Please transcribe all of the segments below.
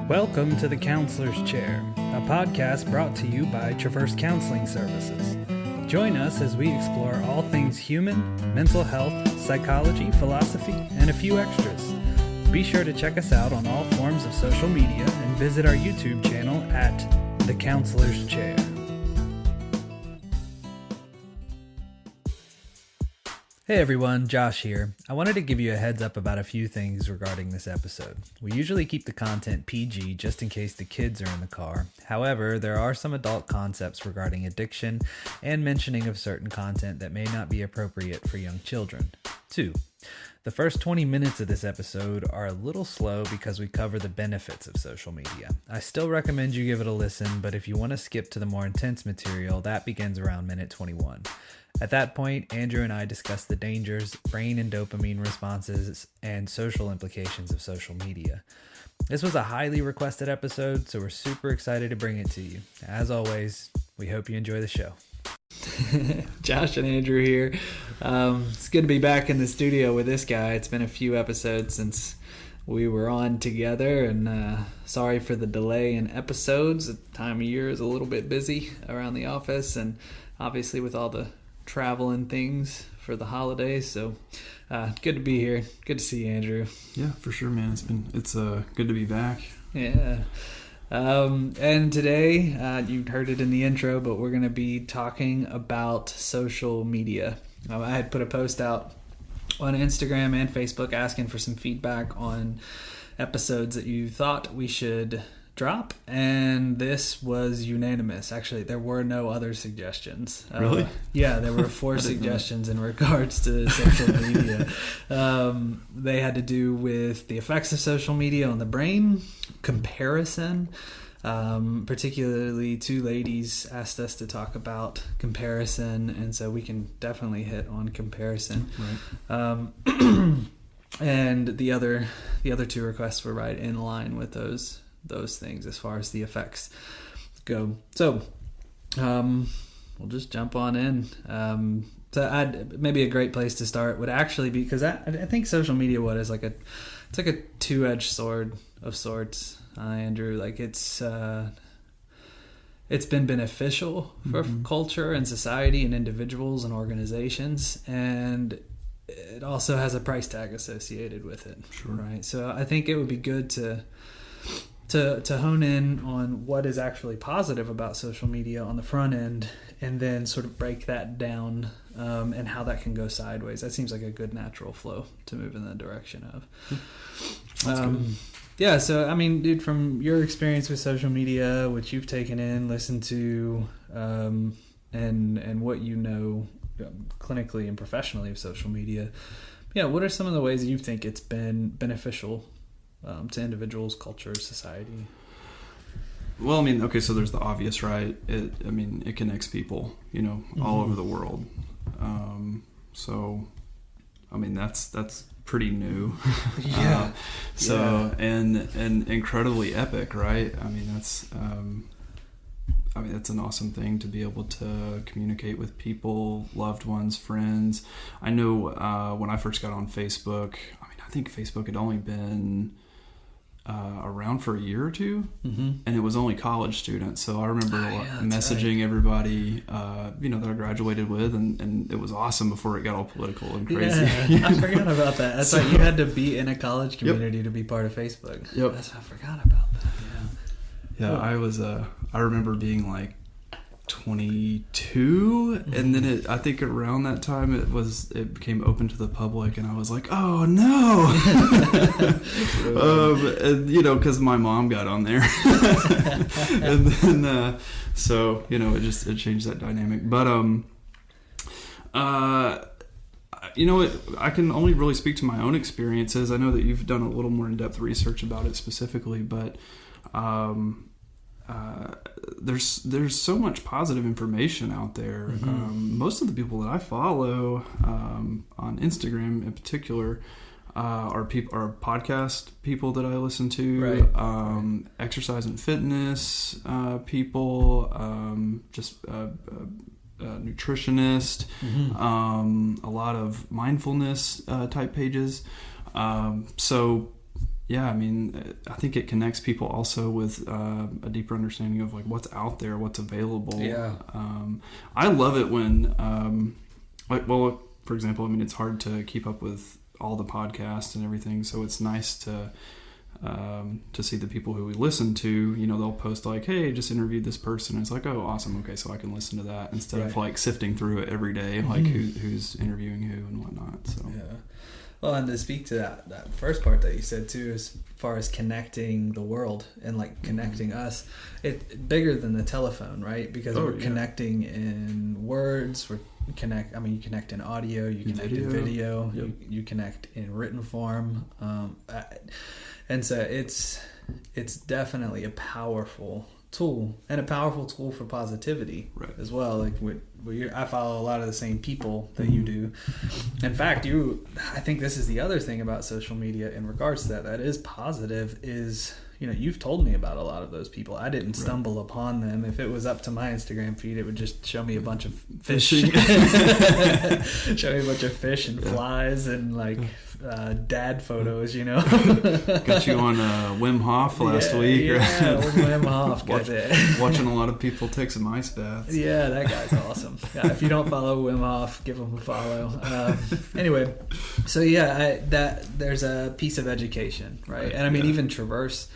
Welcome to The Counselor's Chair, a podcast brought to you by Traverse Counseling Services. Join us as we explore all things human, mental health, psychology, philosophy, and a few extras. Be sure to check us out on all forms of social media and visit our YouTube channel at The Counselor's Chair. Hey everyone, Josh here. I wanted to give you a heads up about a few things regarding this episode. We usually keep the content PG just in case the kids are in the car. However, there are some adult concepts regarding addiction and mentioning of certain content that may not be appropriate for young children. 2. The first 20 minutes of this episode are a little slow because we cover the benefits of social media. I still recommend you give it a listen, but if you want to skip to the more intense material, that begins around minute 21. At that point, Andrew and I discuss the dangers, brain and dopamine responses, and social implications of social media. This was a highly requested episode, so we're super excited to bring it to you. As always, we hope you enjoy the show. Josh and Andrew here. It's good to be back in the studio with this guy. It's been a few episodes since we were on together, and sorry for the delay in episodes. The time of year is a little bit busy around the office, and obviously with all the travel and things for the holidays, so good to be here. Good to see you, Andrew. Yeah, for sure, man. It's good to be back. Yeah. And today, you heard it in the intro, but we're going to be talking about social media. I had put a post out on Instagram and Facebook asking for some feedback on episodes that you thought we should drop, and this was unanimous. Actually, there were no other suggestions. Really? Yeah, there were 4 suggestions in regards to social media. They had to do with the effects of social media on the brain, comparison. Particularly 2 ladies asked us to talk about comparison, and so we can definitely hit on comparison. Right. And the other 2 requests were right in line with those things as far as the effects go. So we'll just jump on in. So maybe a great place to start would actually be, because I think social media it's like a 2-edged sword of sorts, Andrew. Like it's been beneficial for culture and society and individuals and organizations, and it also has a price tag associated with it. Sure. Right? So I think it would be good to hone in on what is actually positive about social media on the front end, and then sort of break that down, and how that can go sideways. That seems like a good natural flow to move in that direction of. Yeah, so I mean, dude, from your experience with social media, which you've taken in, listened to, and what you know clinically and professionally of social media, yeah, what are some of the ways you think it's been beneficial to individuals, culture, society? Well, I mean, okay, so there's the obvious, right? It connects people, all over the world. So, I mean, that's pretty new. Yeah. And incredibly epic, right? I mean, that's an awesome thing to be able to communicate with people, loved ones, friends. I know when I first got on Facebook, I think Facebook had only been around for a year or 2, and it was only college students. So I remember messaging everybody, that I graduated with, and it was awesome before it got all political and crazy. Yeah, I forgot about that. That's right. You had to be in a college community to be part of Facebook. Yep. I forgot about that. Yeah. Yeah, I remember being like 22, and then I think around that time it became open to the public, and I was like, oh no. Because my mom got on there. And then so it changed that dynamic. But I can only really speak to my own experiences. I know that you've done a little more in-depth research about it specifically, but there's so much positive information out there. Most of the people that I follow on Instagram in particular are podcast people that I listen to, right. Exercise and fitness people, just nutritionist, a lot of mindfulness type pages. So I mean, I think it connects people also with a deeper understanding of like what's out there, what's available. Yeah. I love it when, for example, I mean, it's hard to keep up with all the podcasts and everything, so it's nice to see the people who we listen to. You know, they'll post like, "Hey, just interviewed this person." And it's like, "Oh, awesome! Okay, so I can listen to that," instead of like sifting through it every day, like who's interviewing who and whatnot. So yeah. Well, and to speak to that first part that you said too, as far as connecting the world and like connecting us, it's bigger than the telephone, right? Because we're connecting in words, you connect in audio, you connect in video, you connect in written form, and so it's definitely a powerful tool, and a powerful tool for positivity as well. Like I follow a lot of the same people that you do. In fact, I think this is the other thing about social media in regards to that is positive is, you know, you've told me about a lot of those people. I didn't stumble upon them. If it was up to my Instagram feed, it would just show me a bunch of fish. Show me a bunch of fish and flies and like dad photos, you know. Got you on Wim Hof last week. Yeah, Wim Hof. Watching a lot of people take some ice baths. Yeah, that guy's awesome. Yeah, if you don't follow Wim Hof, give him a follow. Anyway, so there's a piece of education, right? And I mean, even Traverse,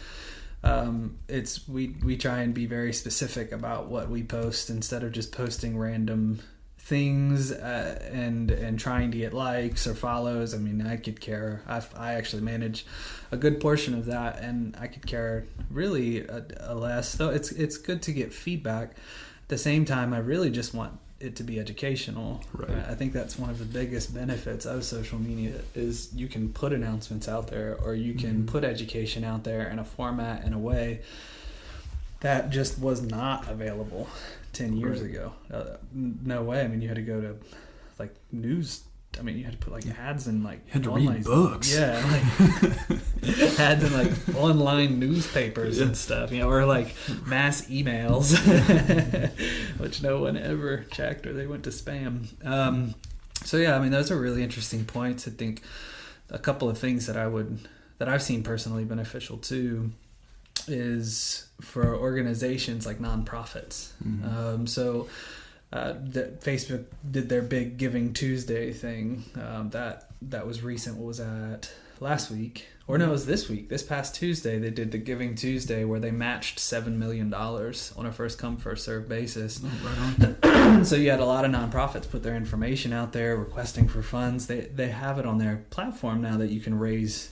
we try and be very specific about what we post instead of just posting random things and trying to get likes or follows. I mean, I could care. I actually manage a good portion of that, and I could care really a less. Though it's good to get feedback. At the same time, I really just want it to be educational. Right. I think that's one of the biggest benefits of social media is you can put announcements out there, or you can put education out there in a format, in a way that just was not available 10 years ago. No way. I mean, you had to go to like news. I mean, you had to put like ads in like you had to read books. Yeah, like ads in like online newspapers and stuff, you know, or like mass emails, which no one ever checked, or they went to spam. So yeah, I mean, those are really interesting points. I think a couple of things that I've seen personally beneficial too is for organizations like nonprofits. Facebook did their big Giving Tuesday thing. That was recent. What was that? Last week? Or no, it was this week. This past Tuesday, they did the Giving Tuesday where they matched $7 million on a first come, first served basis. Oh, right on. So you had a lot of nonprofits put their information out there requesting for funds. They have it on their platform now that you can raise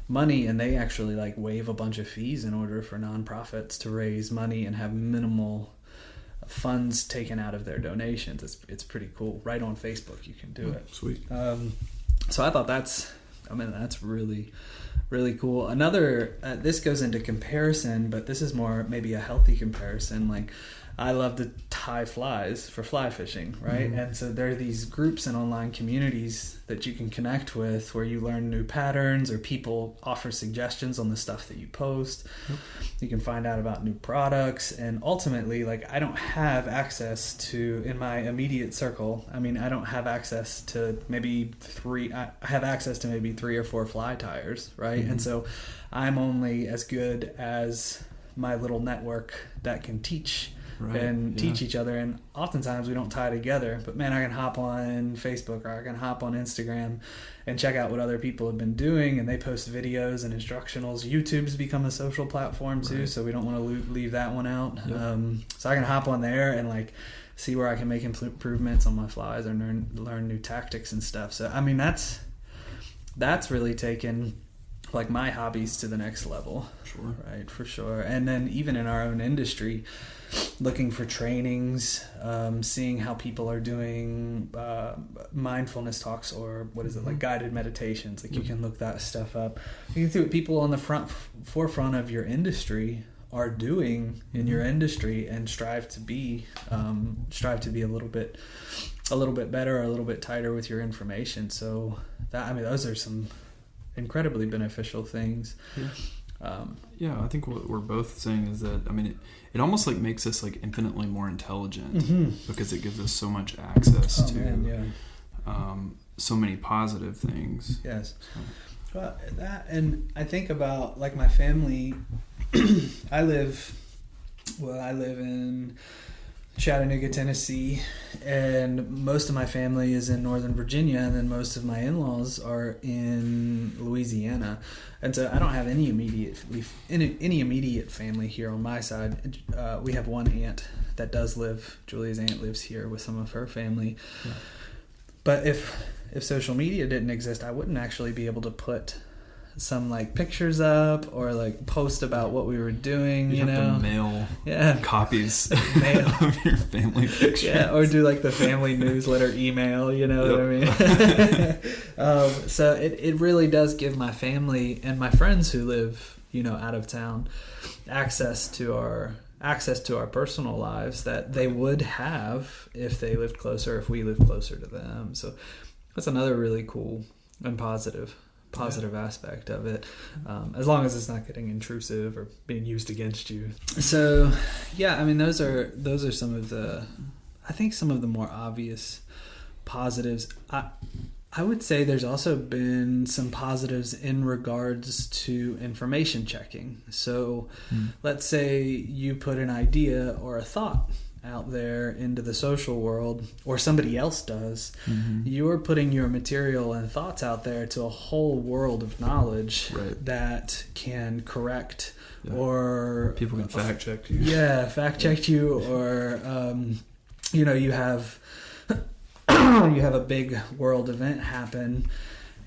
money, and they actually like waive a bunch of fees in order for nonprofits to raise money and have minimal funds taken out of their donations. It's pretty cool. Right on Facebook you can do it. Sweet. So I thought that's really, really cool. Another this goes into comparison, but this is more maybe a healthy comparison. Like, I love to tie flies for fly fishing, right? And so there are these groups and online communities that you can connect with where you learn new patterns, or people offer suggestions on the stuff that you post. You can find out about new products, and ultimately, like, I don't have access to, in my immediate circle, I mean, I don't have access to I have access to maybe 3 or 4 fly tires, right? And so I'm only as good as my little network that can teach teach each other, and oftentimes we don't tie together. But man, I can hop on Facebook, or I can hop on Instagram and check out what other people have been doing, and they post videos and instructionals. YouTube's become a social platform too, so we don't want to leave that one out. So I can hop on there and like see where I can make improvements on my flies, or learn new tactics and stuff. So I mean, that's really taken like my hobbies to the next level. Right, for sure. And then even in our own industry, looking for trainings, seeing how people are doing mindfulness talks, or what is it, like guided meditations. Like you can look that stuff up. You can see what people on the forefront of your industry are doing in your industry, and strive to be a little bit better, or a little bit tighter with your information. So that, I mean, those are some incredibly beneficial things. I think what we're both saying is that, I mean, it almost like makes us like infinitely more intelligent, because it gives us so much access to so many positive things. Yes. Well, that, and I think about like my family. I live in Chattanooga, Tennessee, and most of my family is in Northern Virginia, and then most of my in-laws are in Louisiana. And so I don't have any immediate family here on my side. We have one aunt that does live. Julia's aunt lives here with some of her family. Yeah. But if social media didn't exist, I wouldn't actually be able to put some like pictures up or like post about what we were doing. You know, to mail copies of your family pictures. Yeah, or do like the family newsletter email. You know what I mean? So it really does give my family and my friends who live, you know, out of town access to our personal lives that they would have if they lived closer, if we lived closer to them. So that's another really cool and positive aspect of it, as long as it's not getting intrusive or being used against you. So yeah, I mean, those are some of the more obvious positives. I would say there's also been some positives in regards to information checking. So let's say you put an idea or a thought out there into the social world, or somebody else does. You're putting your material and thoughts out there to a whole world of knowledge that can correct or people can fact check you. Yeah, fact check you, or you know, you have a big world event happen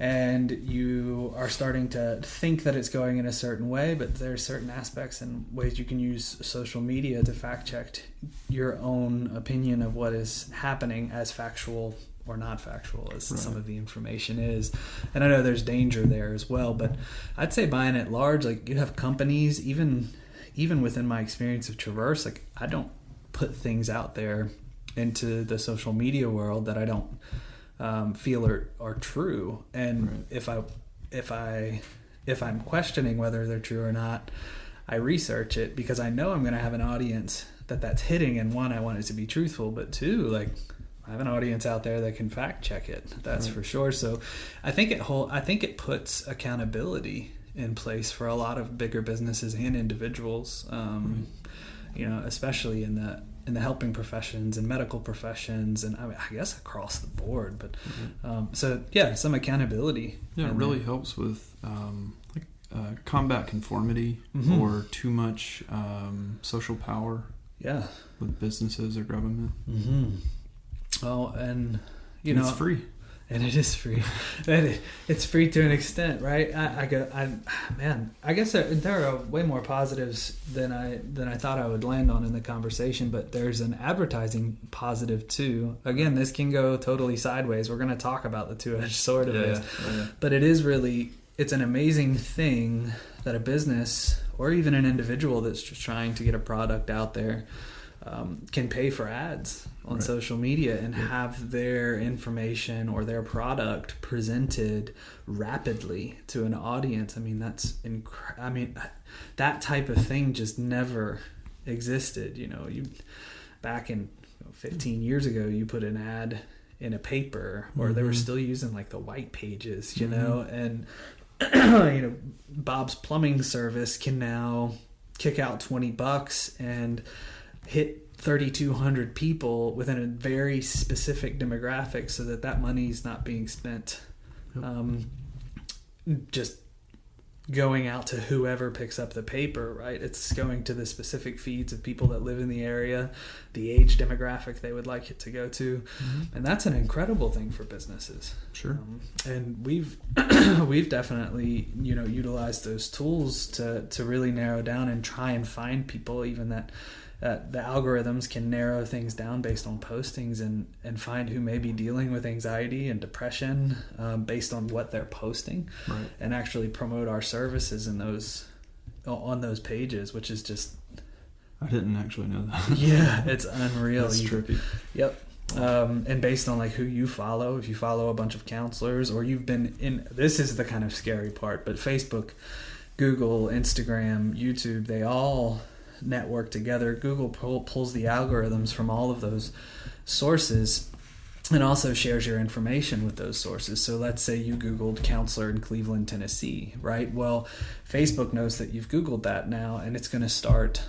and you are starting to think that it's going in a certain way, but there's certain aspects and ways you can use social media to fact check your own opinion of what is happening as factual or not factual as some of the information is. And I know there's danger there as well, but I'd say by and at large, like, you have companies, even within my experience of Traverse, like, I don't put things out there into the social media world that I don't feel are true. And if I'm questioning whether they're true or not, I research it because I know I'm going to have an audience that's hitting. And one, I want it to be truthful, but two, like, I have an audience out there that can fact check it. That's for sure. So I think it puts accountability in place for a lot of bigger businesses and individuals. You know, especially in the helping professions and medical professions, and I guess across the board. But so yeah, some accountability. Yeah, it really helps with combat conformity or too much social power. Yeah, with businesses or government. Oh, and you know, it's free. And it is free. It's free to an extent, right? I guess there are way more positives than I thought I would land on in the conversation, but there's an advertising positive too. Again, this can go totally sideways. We're going to talk about the two-edged sword of this. Yeah. But it's an amazing thing that a business or even an individual that's just trying to get a product out there can pay for ads on social media and have their information or their product presented rapidly to an audience. I mean, that type of thing just never existed. You know, back in 15 years ago, you put an ad in a paper, or they were still using like the white pages, you know, and you know, Bob's Plumbing Service can now kick out $20 and hit 3,200 people within a very specific demographic, so that money's not being spent just going out to whoever picks up the paper, right? It's going to the specific feeds of people that live in the area, the age demographic they would like it to go to. And that's an incredible thing for businesses. Sure. And we've definitely, you know, utilized those tools to really narrow down and try and find people even that the algorithms can narrow things down based on postings and find who may be dealing with anxiety and depression based on what they're posting, and actually promote our services on those pages, which is just... I didn't actually know that. Yeah, it's unreal. That's trippy. Yep. And based on like who you follow, if you follow a bunch of counselors, or you've been in... This is the kind of scary part, but Facebook, Google, Instagram, YouTube, they all network together. Google pulls the algorithms from all of those sources, and also shares your information with those sources. So let's say you Googled counselor in Cleveland, Tennessee, right? Well, Facebook knows that you've Googled that now, and it's going to start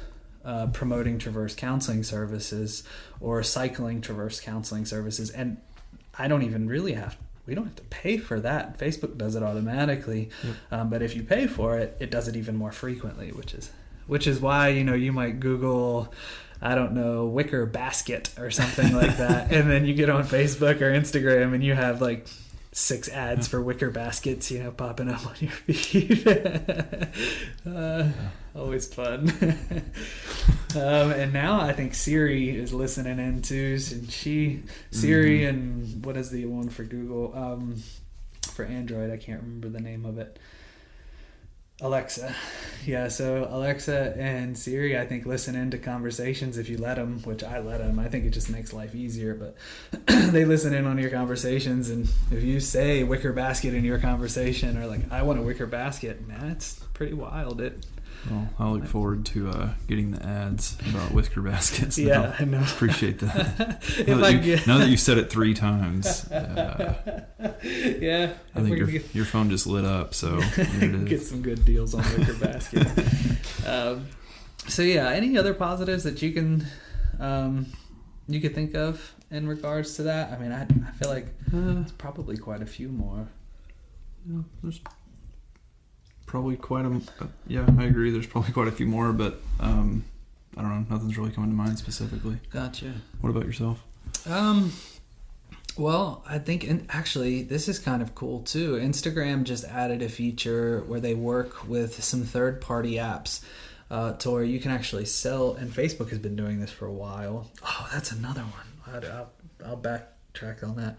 promoting Traverse counseling services or cycling Traverse counseling services. And I don't even really we don't have to pay for that. Facebook does it automatically. Yep. But if you pay for it, it does it even more frequently, which is why, you might Google, I don't know, wicker basket or something like that. And then you get on Facebook or Instagram and you have like 6 ads for wicker baskets, popping up on your feed. Always fun. And now I think Siri is listening in too. And Siri and what is the one for Google? For Android, I can't remember the name of it. Alexa. Yeah, so Alexa and Siri, I think, listen into conversations if you let them, which I let them. I think it just makes life easier, but they listen in on your conversations, and if you say wicker basket in your conversation or like, I want a wicker basket, man, it's pretty wild. Well, I look forward to getting the ads about wicker baskets. Yeah, I know. Appreciate that. Now that you've said it 3 times, yeah, I think your phone just lit up. So get some good deals on wicker baskets. So yeah, any other positives that you can think of in regards to that? I mean, I feel like there's probably quite a few more. Yeah, there's probably quite yeah, I agree. There's probably quite a few more, but I don't know. Nothing's really coming to mind specifically. Gotcha. What about yourself? Well, I think, and actually, this is kind of cool too. Instagram just added a feature where they work with some third-party apps to where you can actually sell. And Facebook has been doing this for a while. Oh, that's another one. I'll backtrack on that.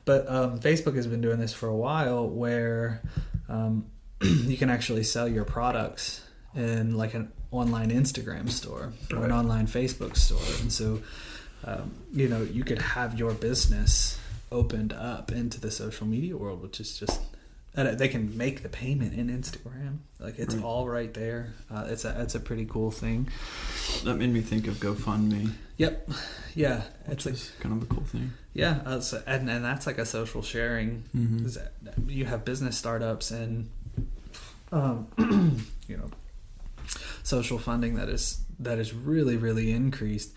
But Facebook has been doing this for a while, where you can actually sell your products in like an online Instagram store or an online Facebook store. And so, you could have your business opened up into the social media world, which is just, they can make the payment in Instagram. Like it's all right there. It's a pretty cool thing. That made me think of GoFundMe. Yep. Yeah. Which is kind of a cool thing. Yeah. And that's like a social sharing. Mm-hmm. You have business startups and, social funding that is really, really increased.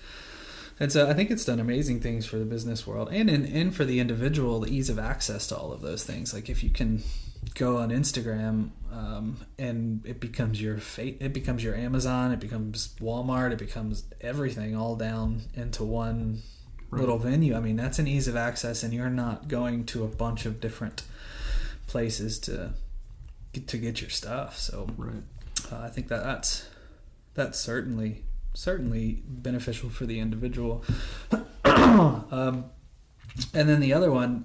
And so I think it's done amazing things for the business world and for the individual, the ease of access to all of those things. Like if you can go on Instagram and it becomes your it becomes your Amazon, it becomes Walmart, it becomes everything all down into one little venue. I mean, that's an ease of access, and you're not going to a bunch of different places to get your stuff. So I think that's certainly beneficial for the individual. And then the other one,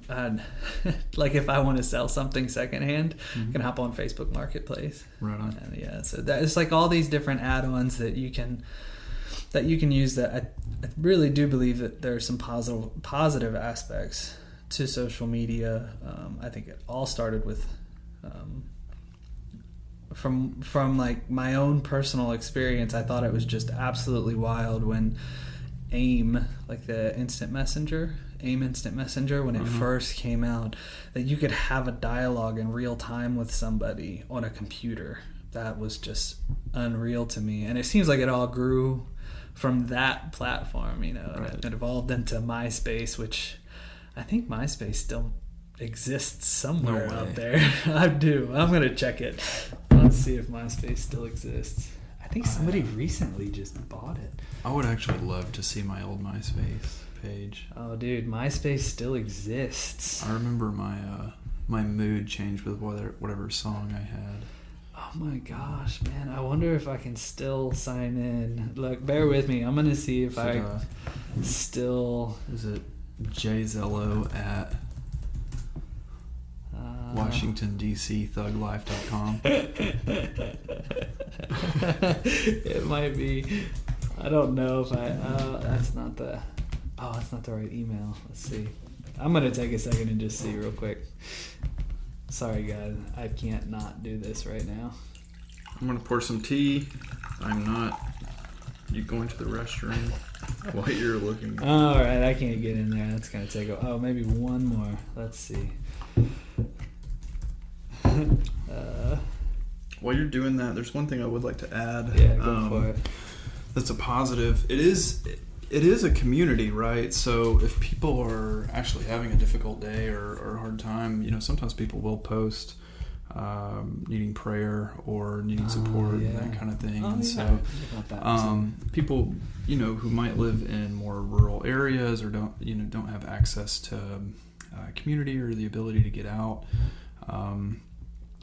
like if I want to sell something secondhand, I can hop on Facebook Marketplace. Right on. And yeah, so that it's like all these different add-ons that you can use. That I really do believe that there are some positive aspects to social media. I think it all started with from like my own personal experience. I thought it was just absolutely wild when AIM, like the instant messenger, when it first came out, that you could have a dialogue in real time with somebody on a computer. That was just unreal to me. And it seems like it all grew from that platform, and it evolved into MySpace, which I think MySpace still exists somewhere out there. I'm going to check it. Let's see if MySpace still exists. I think somebody recently just bought it. I would actually love to see my old MySpace page. Oh, dude, MySpace still exists. I remember my mood changed with whatever song I had. Oh my gosh, man. I wonder if I can still sign in. Look, bear with me. I'm going to see if I still... Is it jzello at... Washington, D.C. thuglife.com. It might be. I don't know if that's not the right email. Let's see. I'm going to take a second and just see real quick. Sorry, guys. I can't not do this right now. I'm going to pour some tea. I'm not. You going to the restroom? While you're looking. All right, I can't get in there. That's gonna take. Maybe one more. Let's see. While you're doing that, there's one thing I would like to add. Yeah, go for it. That's a positive. It is a community, right? So if people are actually having a difficult day or a hard time, sometimes people will post needing prayer or needing support, that kind of thing. And so people, who might live in more rural areas or don't have access to community or the ability to get out,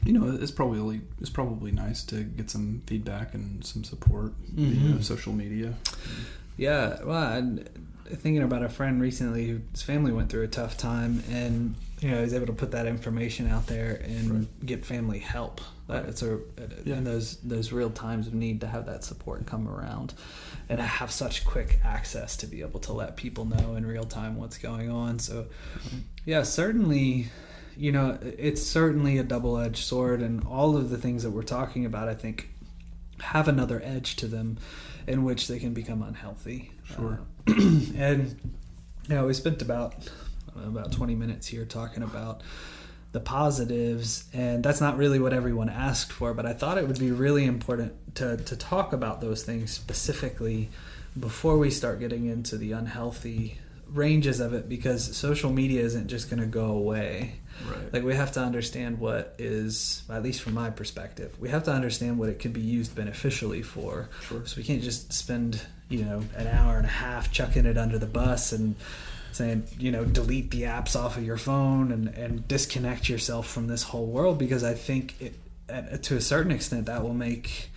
it's probably nice to get some feedback and some support via social media. Yeah, well, I'm thinking about a friend recently whose family went through a tough time, and was able to put that information out there and get family help. It's in those real times of need, to have that support come around, and have such quick access to be able to let people know in real time what's going on. So, yeah, certainly. It's certainly a double-edged sword, and all of the things that we're talking about, I think, have another edge to them in which they can become unhealthy. Sure. And we spent about 20 minutes here talking about the positives, and that's not really what everyone asked for, but I thought it would be really important to talk about those things specifically before we start getting into the unhealthy ranges of it, because social media isn't just going to go away. Right. Like, we have to understand what is, at least from my perspective, we have to understand what it could be used beneficially for. Sure. So we can't just spend, an hour and a half chucking it under the bus and saying, delete the apps off of your phone and disconnect yourself from this whole world, because I think to a certain extent that will make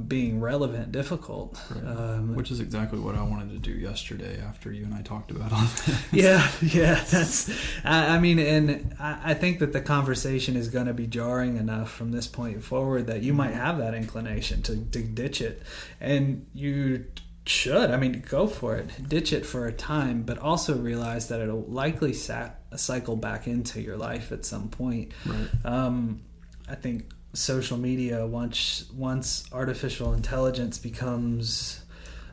being relevant difficult. Right. Which is exactly what I wanted to do yesterday after you and I talked about all this. Yeah, that's, and I think that the conversation is going to be jarring enough from this point forward that you might have that inclination to ditch it, and you should, go for it, ditch it for a time, but also realize that it'll likely cycle back into your life at some point. Right. I think social media, once artificial intelligence becomes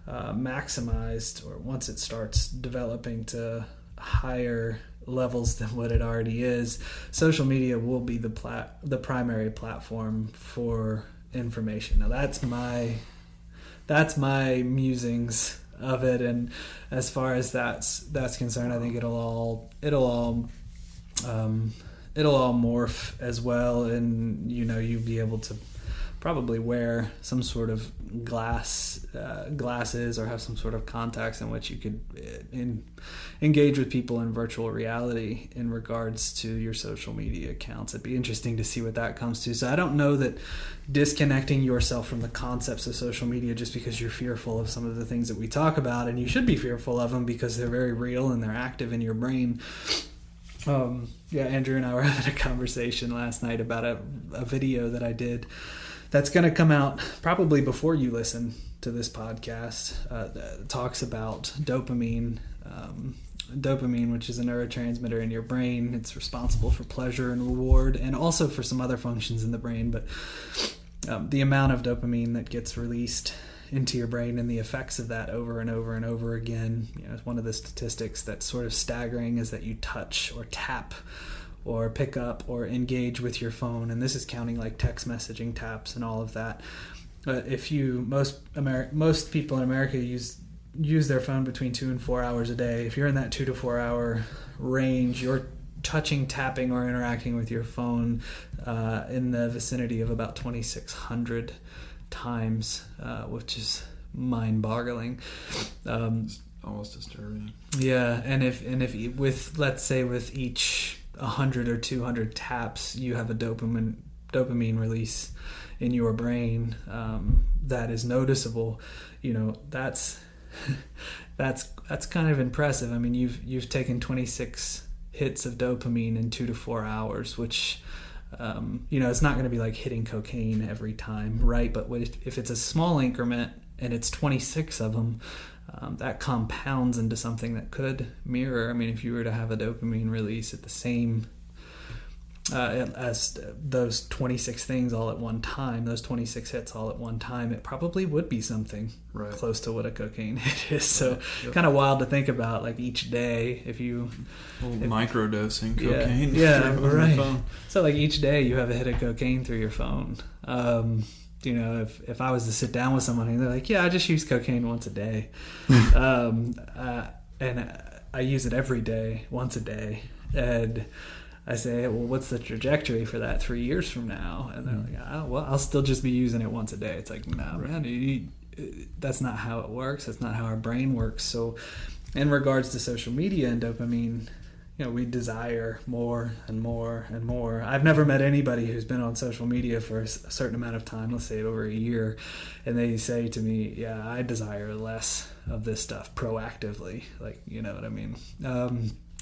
maximized, or once it starts developing to higher levels than what it already is, social media will be the primary platform for information. Now that's my musings of it, and as far as that's concerned, I think it'll all morph as well, and you'll be able to probably wear some sort of glasses or have some sort of contacts in which you could engage with people in virtual reality in regards to your social media accounts. It'd be interesting to see what that comes to. So I don't know that disconnecting yourself from the concepts of social media just because you're fearful of some of the things that we talk about, and you should be fearful of them because they're very real and they're active in your brain. Andrew and I were having a conversation last night about a video that I did that's going to come out probably before you listen to this podcast. That talks about dopamine, which is a neurotransmitter in your brain. It's responsible for pleasure and reward, and also for some other functions in the brain. But the amount of dopamine that gets released into your brain and the effects of that over and over and over again, one of the statistics that's sort of staggering is that you touch or tap or pick up or engage with your phone, and this is counting like text messaging taps and all of that. If most people in America use their phone between 2 and 4 hours a day. If you're in that 2 to 4 hour range, you're touching, tapping, or interacting with your phone in the vicinity of about 2,600 times, which is mind-boggling. It's almost disturbing. Yeah, and if with, let's say, with each 100 or 200 taps, you have a dopamine release in your brain that is noticeable. That's kind of impressive. I mean, you've taken 26 hits of dopamine in 2 to 4 hours, which it's not going to be like hitting cocaine every time, right? But if it's a small increment and it's 26 of them, that compounds into something that could mirror. I mean, if you were to have a dopamine release at the same as those 26 things all at one time, those 26 hits all at one time, it probably would be something close to what a cocaine hit is. So kind of wild to think about, like each day, if microdosing cocaine. Yeah, right. So like each day you have a hit of cocaine through your phone. If I was to sit down with someone and they're like, yeah, I just use cocaine once a day. And I use it every day, once a day. And I say, well, what's the trajectory for that 3 years from now? And they're like, I'll still just be using it once a day. It's like, no, man, that's not how it works. That's not how our brain works. So in regards to social media and dopamine, we desire more and more and more. I've never met anybody who's been on social media for a certain amount of time, let's say over a year, and they say to me, yeah, I desire less of this stuff proactively. Like, you know what I mean?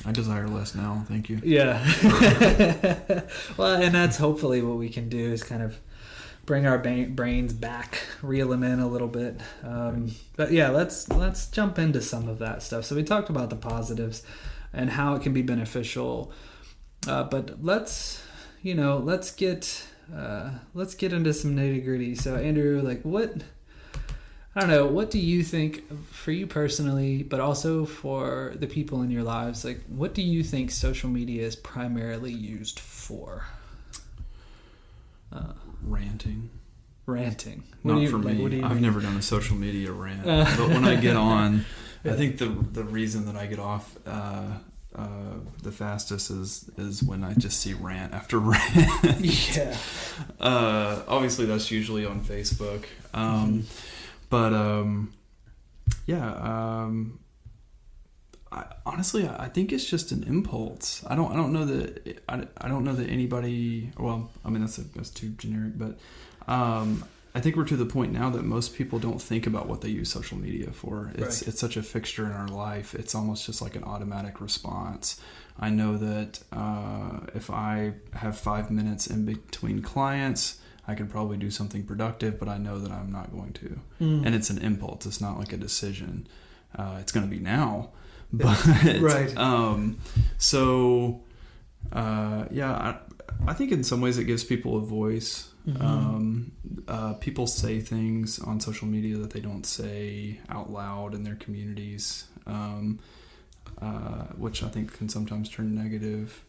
I desire less now, thank you. Yeah. Well, and that's hopefully what we can do, is kind of bring our brains back, reel them in a little bit. But yeah, let's jump into some of that stuff. So we talked about the positives and how it can be beneficial, but let's get into some nitty gritty. So Andrew, like what do you think, for you personally, but also for the people in your lives, like what do you think social media is primarily used for? Ranting. Not for me. What do you I've mean? never done a social media rant, but when I get on, I think the reason that I get off the fastest is when I just see rant after rant. Yeah. Obviously, that's usually on Facebook. But I think it's just an impulse. I don't know that anybody. Well, I mean that's too generic, but I think we're to the point now that most people don't think about what they use social media for. It's such a fixture in our life. It's almost just like an automatic response. I know that if I have 5 minutes in between clients, I could probably do something productive, but I know that I'm not going to. And it's an impulse. It's not like a decision. It's going to be now. But I think in some ways it gives people a voice. People say things on social media that they don't say out loud in their communities, which I think can sometimes turn negative.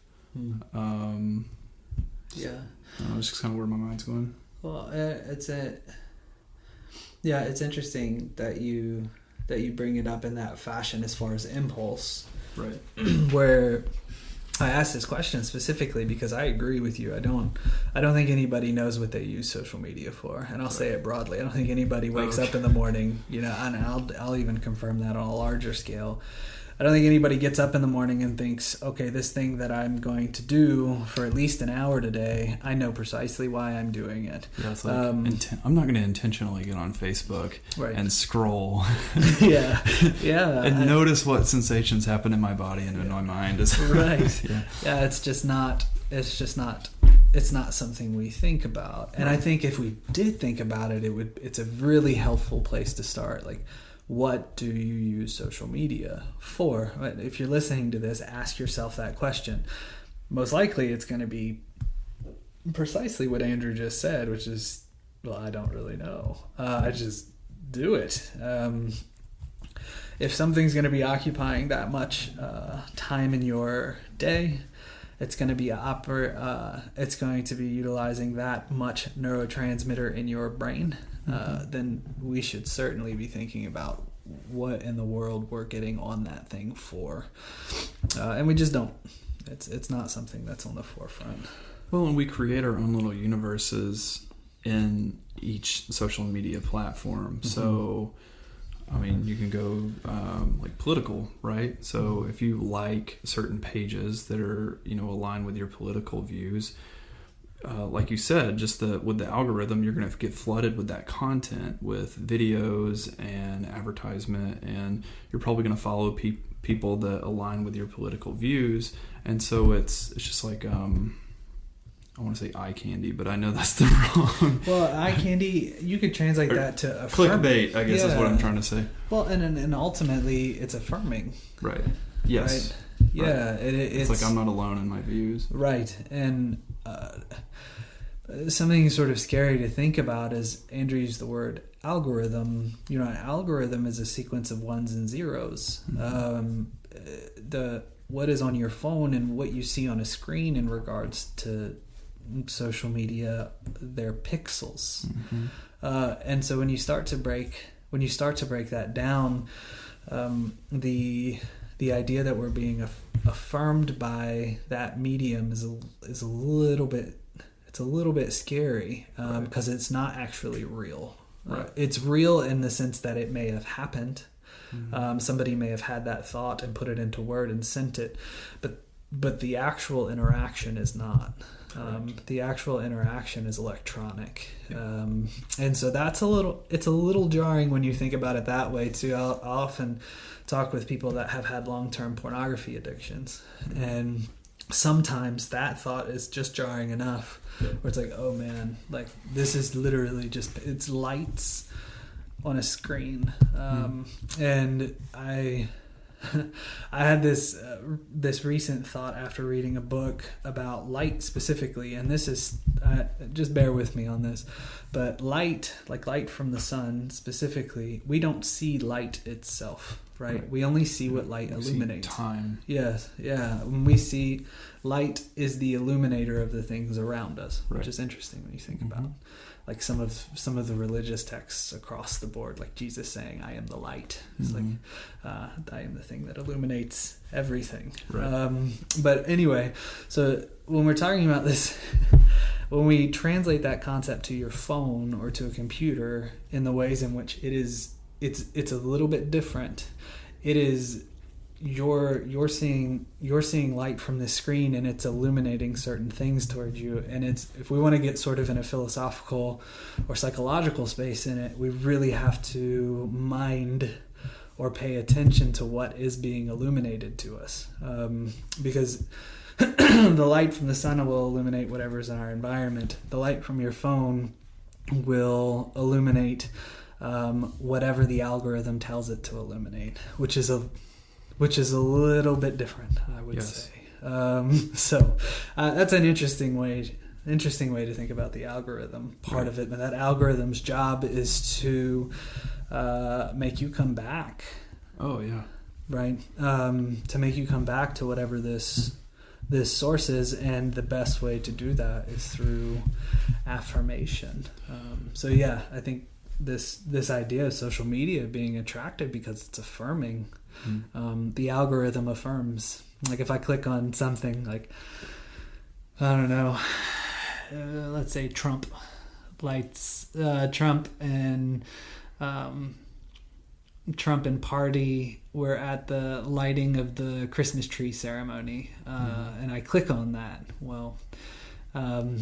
That's just kind of where my mind's going. Well, it's interesting that you bring it up in that fashion as far as impulse, right? Where I asked this question specifically because I agree with you. I don't think anybody knows what they use social media for, and I'll say it broadly. I don't think anybody wakes up in the morning, and I'll even confirm that on a larger scale. I don't think anybody gets up in the morning and thinks, okay, this thing that I'm going to do for at least an hour today, I know precisely why I'm doing it. Yeah, it's like I'm not going to intentionally get on Facebook and scroll. And notice what sensations happen in my body and in my mind. Right. It's not something we think about. And I think if we did think about it, it's a really helpful place to start. Like, what do you use social media for? If you're listening to this, ask yourself that question. Most likely it's going to be precisely what Andrew just said, which is, well, I don't really know. I just do it. If something's going to be occupying that much time in your day, it's going to be it's going to be utilizing that much neurotransmitter in your brain. Then we should certainly be thinking about what in the world we're getting on that thing for. And we just don't. It's not something that's on the forefront. Well, and we create our own little universes in each social media platform. So, I mean, you can go like political, right? So if you like certain pages that are, aligned with your political views, like you said, just with the algorithm, you're going to get flooded with that content, with videos and advertisement, and you're probably going to follow people that align with your political views. And so it's just like I want to say eye candy, but I know that's the wrong. Well, eye candy, you could translate that to clickbait, I guess is what I'm trying to say. Well, and ultimately it's affirming. Right. Yes. Right? Yeah, it's like I'm not alone in my views. Right, and something sort of scary to think about is Andrew used the word algorithm. You know, an algorithm is a sequence of ones and zeros. What is on your phone and what you see on a screen in regards to social media, they're pixels. And so when you start to break that down, the idea that we're being affirmed by that medium is a little bit scary, because it's not actually real. It's real in the sense that it may have happened. Somebody may have had that thought and put it into word and sent it, but the actual interaction is not. The actual interaction is electronic, and so it's a little jarring when you think about it that way too. I'll often talk with people that have had long-term pornography addictions, and sometimes that thought is just jarring enough where it's like, oh man, like this is literally just, it's lights on a screen. And I had this recent thought after reading a book about light specifically, and this is just bear with me on this, but light, like light from the sun specifically, we don't see light itself, right? We only see what light illuminates. Time. Yes, yeah. When we see light is the illuminator of the things around us, which is interesting when you think about like some of the religious texts across the board, like Jesus saying, "I am the light." It's like, I am the thing that illuminates everything. But anyway, so when we're talking about this, when we translate that concept to your phone or to a computer in the ways in which it's a little bit different. It is you're seeing light from the screen, and it's illuminating certain things towards you. And it's, if we want to get sort of in a philosophical or psychological space in it, we really have to mind or pay attention to what is being illuminated to us, because the light from the sun will illuminate whatever's in our environment. The light from your phone will illuminate whatever the algorithm tells it to illuminate, which is a little bit different, I would say. So that's an interesting way to think about the algorithm part of it. And that algorithm's job is to make you come back. Oh yeah. Right. To make you come back to whatever this source is, and the best way to do that is through affirmation. So yeah, I think this idea of social media being attractive because it's affirming. The algorithm affirms. Like if I click on something like, I don't know, let's say Trump and Trump and party were at the lighting of the Christmas tree ceremony, and I click on that. Well,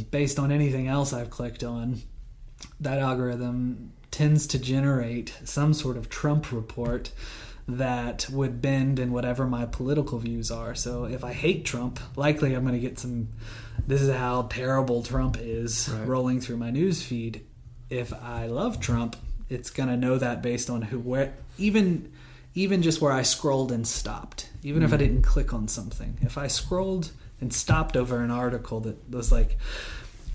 based on anything else I've clicked on, that algorithm tends to generate some sort of Trump report that would bend in whatever my political views are. So if I hate Trump, likely I'm going to get some, this is how terrible Trump is, rolling through my news feed. If I love Trump, it's going to know that based on even just where I scrolled and stopped. Even if I didn't click on something. If I scrolled and stopped over an article that was like,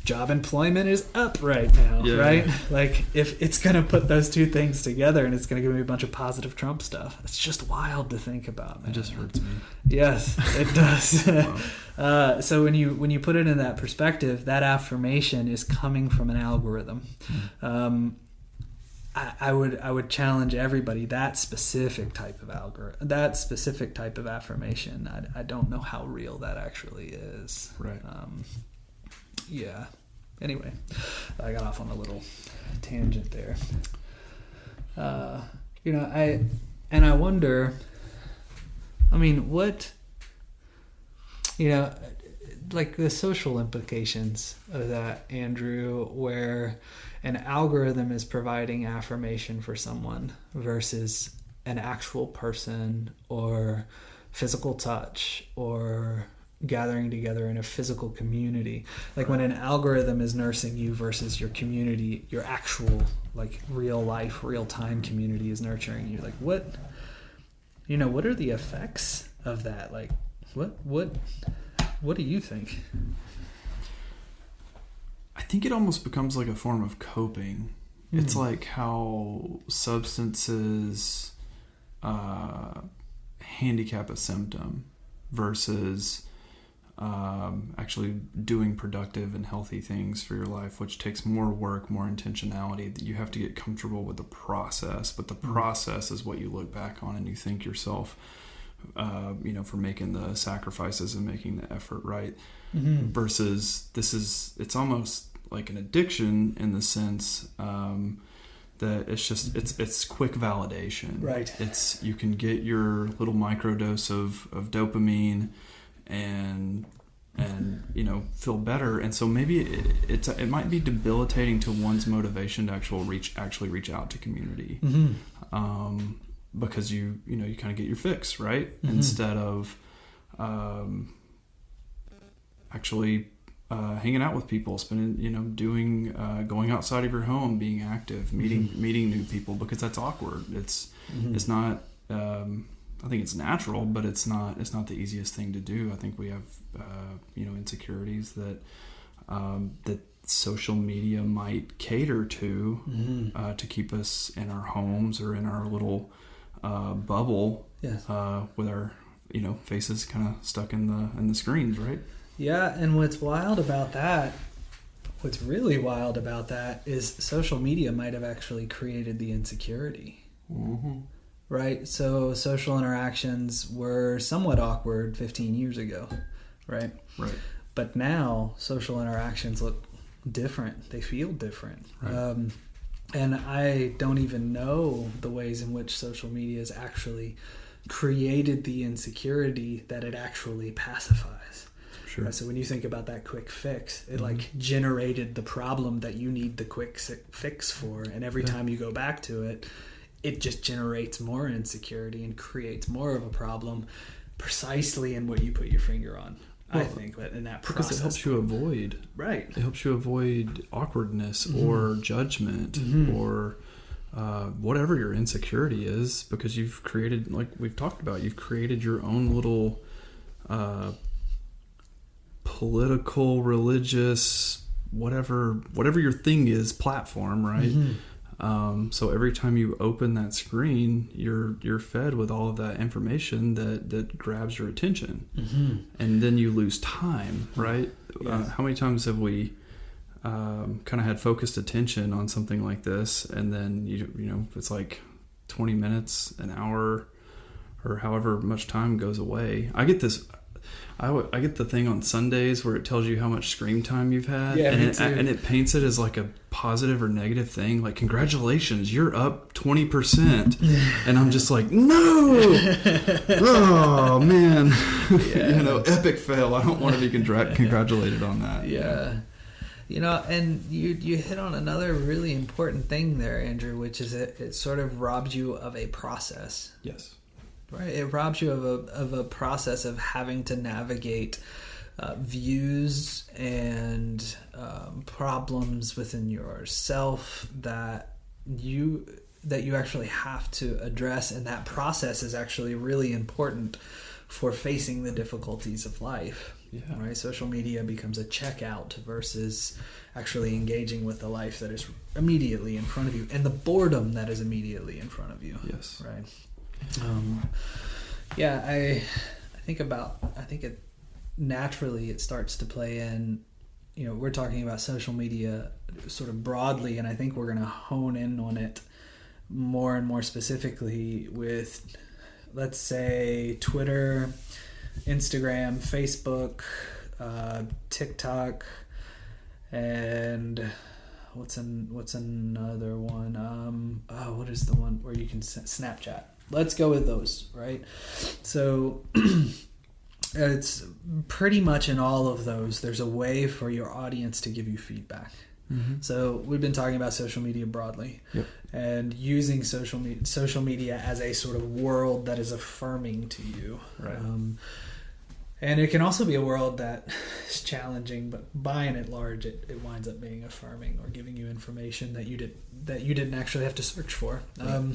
job employment is up right now, right? Like, if it's going to put those two things together and it's going to give me a bunch of positive Trump stuff, it's just wild to think about, man. It just hurts me. Yes, it does. So when you put it in that perspective, that affirmation is coming from an algorithm. I would challenge everybody, that specific type of algorithm, that specific type of affirmation. I don't know how real that actually is. Right. Yeah. Anyway, I got off on a little tangent there. I wonder, I mean, what, like the social implications of that, Andrew, where an algorithm is providing affirmation for someone versus an actual person or physical touch or gathering together in a physical community. Like when an algorithm is nursing you versus your community, your actual like real life, real time community is nurturing you. Like what are the effects of that? Like What do you think? I think it almost becomes like a form of coping. It's like how substances handicap a symptom versus actually doing productive and healthy things for your life, which takes more work, more intentionality. That you have to get comfortable with the process, but the process is what you look back on and you thank yourself, for making the sacrifices and making the effort, right? Versus it's almost like an addiction in the sense that it's quick validation. Right. It's you can get your little microdose of dopamine and feel better, and so maybe it might be debilitating to one's motivation to actually reach out to community, because you kind of get your fix, right, instead of actually hanging out with people, spending, going outside of your home, being active, meeting new people, because that's awkward. It's not. I think it's natural, but it's not the easiest thing to do. I think we have, insecurities that social media might cater to keep us in our homes or in our little bubble, yes, with our faces kind of stuck in the screens, right? Yeah, and what's really wild about that is social media might have actually created the insecurity. Right? So social interactions were somewhat awkward 15 years ago, right? Right. But now social interactions look different. They feel different. Right. And I don't even know the ways in which social media has actually created the insecurity that it actually pacifies. Sure. Right? So when you think about that quick fix, it generated the problem that you need the quick fix for. And every time you go back to it, it just generates more insecurity and creates more of a problem precisely in what you put your finger on. Well, I think, but in that process. Because it helps you avoid. Right. It helps you avoid awkwardness or judgment or whatever your insecurity is, because you've created, like we've talked about, you've created your own little political, religious, whatever your thing is, platform, right? So every time you open that screen, you're fed with all of that information that grabs your attention, and then you lose time, right? Yes. How many times have we kind of had focused attention on something like this, and then it's like 20 minutes, an hour, or however much time goes away. I get the thing on Sundays where it tells you how much screen time you've had, and it paints it as like a positive or negative thing, like congratulations, you're up 20%, and I'm just like, no, oh man, epic fail. I don't want to be congratulated on that. Yeah. And you hit on another really important thing there, Andrew, which is it sort of robs you of a process. Yes. Right, it robs you of a process of having to navigate views and problems within yourself that you actually have to address, and that process is actually really important for facing the difficulties of life. Yeah. Right, social media becomes a checkout versus actually engaging with the life that is immediately in front of you and the boredom that is immediately in front of you. Yes. Right. I think it naturally it starts to play in, we're talking about social media sort of broadly, and I think we're going to hone in on it more and more specifically with, let's say, Twitter, Instagram, Facebook, TikTok, and what's another one? What is the one where you can Snapchat? Let's go with those, right? So it's pretty much in all of those, there's a way for your audience to give you feedback. So we've been talking about social media broadly, and using social media as a sort of world that is affirming to you. Right. And it can also be a world that is challenging, but by and at large, it winds up being affirming or giving you information that you didn't actually have to search for. Right.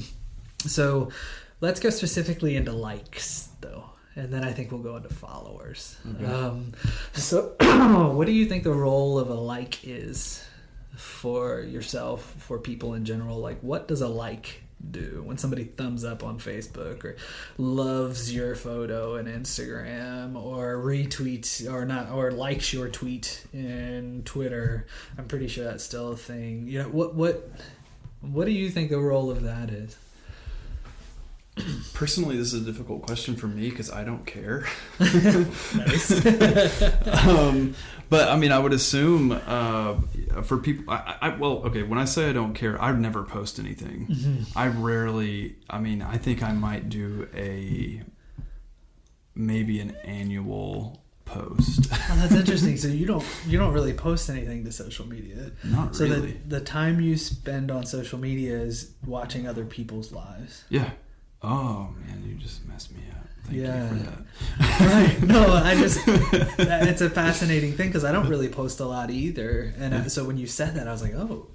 So let's go specifically into likes, though. and then I think we'll go into followers. Okay. So what do you think the role of a like is for yourself, for people in general? Like, what does a like do when somebody thumbs up on Facebook or loves your photo in Instagram or retweets or likes your tweet in Twitter? I'm pretty sure that's still a thing. You know, what do you think the role of that is? Personally, this is a difficult question for me because I don't care. Nice. But I mean, I would assume for people, when I say I don't care, I never post anything. Mm-hmm. I rarely, I think I might do maybe an annual post. Oh, that's interesting. So you don't really post anything to social media. Not so really. the time you spend on social media is watching other people's lives. Yeah. Oh man, you just messed me up. Thank you for that. Right. No, it's a fascinating thing because I don't really post a lot either. And so when you said that, I was like, oh,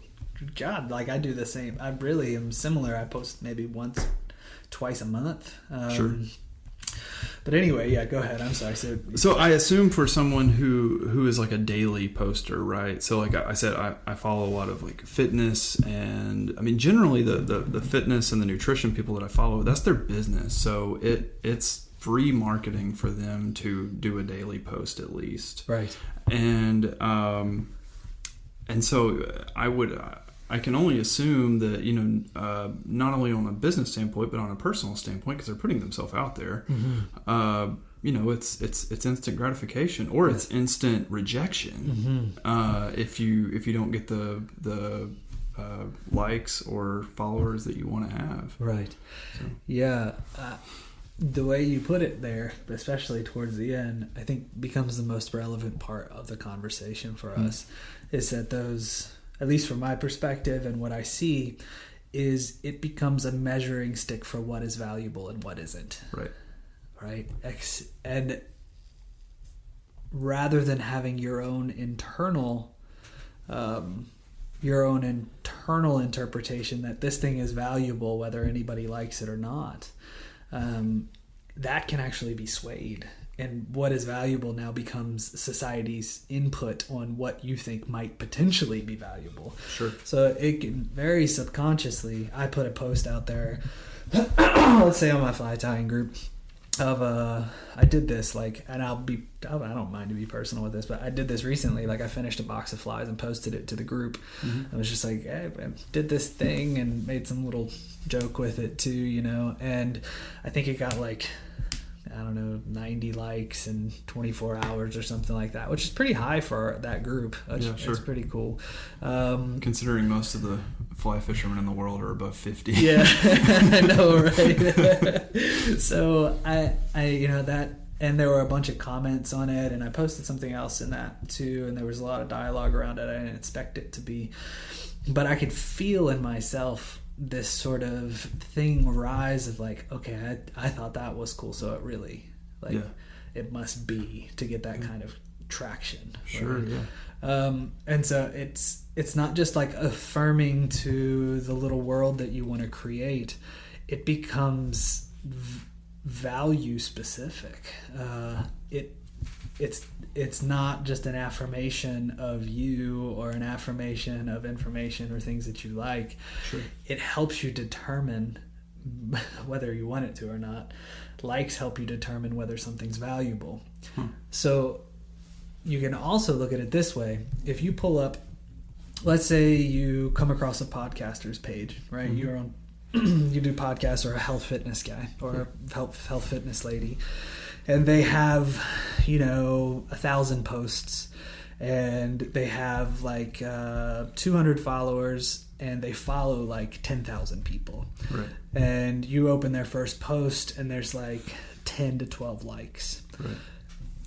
God, like I do the same. I really am similar. I post maybe twice a month. Sure. But anyway, yeah, go ahead. I'm sorry. So I assume for someone who is like a daily poster, right? So like I said, I follow a lot of like fitness, and I mean generally the fitness and the nutrition people that I follow, that's their business. So it's free marketing for them to do a daily post at least. Right. And so I can only assume that, not only on a business standpoint, but on a personal standpoint, because they're putting themselves out there, it's instant gratification or it's instant rejection. If you don't get the likes or followers that you want to have. Right. So. Yeah. The way you put it there, especially towards the end, I think becomes the most relevant part of the conversation for us, is that those, at least from my perspective and what I see, is it becomes a measuring stick for what is valuable and what isn't. Right. And rather than having your own internal interpretation that this thing is valuable, whether anybody likes it or not, that can actually be swayed. And what is valuable now becomes society's input on what you think might potentially be valuable. Sure. So it can very subconsciously, I put a post out there, let's say on my fly tying group, of I did this, like, and I don't mind to be personal with this, but I did this recently. Like, I finished a box of flies and posted it to the group. I was just like, hey, I did this thing and made some little joke with it too, and I think it got like, I don't know, 90 likes in 24 hours or something like that, which is pretty high for that group. Yeah, sure. It's pretty cool. Considering most of the fly fishermen in the world are above 50. Yeah, I know, right? So I that, and there were a bunch of comments on it, and I posted something else in that too, and there was a lot of dialogue around it. I didn't expect it to be, but I could feel in myself this sort of thing rise of like, okay, I thought that was cool, so it really, like, it must be to get that kind of traction. Sure, right? yeah. And so it's not just like affirming to the little world that you want to create. It becomes value specific. It's not just an affirmation of you or an affirmation of information or things that you like. Sure. It helps you determine whether you want it to or not. Likes help you determine whether something's valuable. So you can also look at it this way. If you pull up, let's say you come across a podcaster's page, right? You're on, you do podcasts, or a health fitness guy or a health fitness lady, and they have, 1,000 posts, and they have like 200 followers, and they follow like 10,000 people. Right. And you open their first post, and there's like 10 to 12 likes. Right.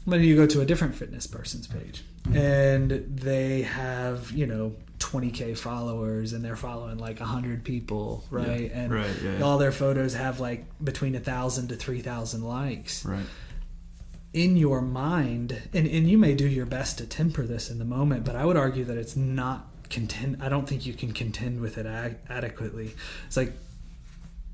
Then you go to a different fitness person's page, and they have 20K followers, and they're following like 100 people, right? Yeah. And right, all their photos have like between 1,000 to 3,000 likes. Right. In your mind, and you may do your best to temper this in the moment, but I would argue that it's not I don't think you can contend with it adequately. It's like,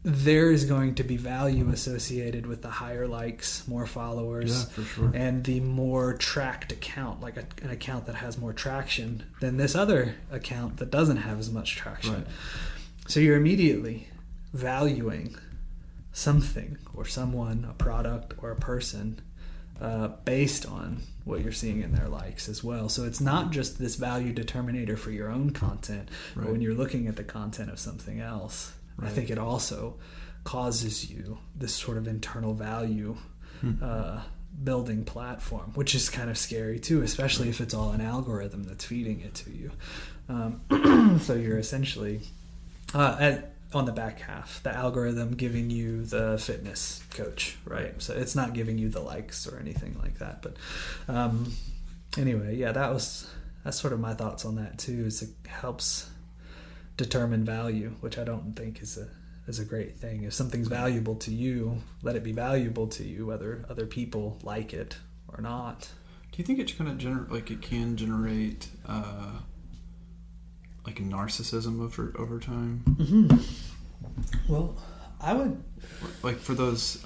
there is going to be value associated with the higher likes, more followers, Yeah, for sure. and the more tracked account, like an account that has more traction than this other account that doesn't have as much traction. Right. So you're immediately valuing something or someone, a product or a person, based on what you're seeing in their likes as well. So it's not just this value determinator for your own content, but when you're looking at the content of something else, I think it also causes you this sort of internal value building platform, which is kind of scary too, especially if it's all an algorithm that's feeding it to you. So you're essentially on the back half, the algorithm giving you the fitness coach, right? So it's not giving you the likes or anything like that. But anyway, yeah, that's sort of my thoughts on that too. Is it helps determine value, which I don't think is a great thing. If something's valuable to you, let it be valuable to you, whether other people like it or not. Do you think it kind of it can generate like a narcissism over time? Mm-hmm. Well, I would like for those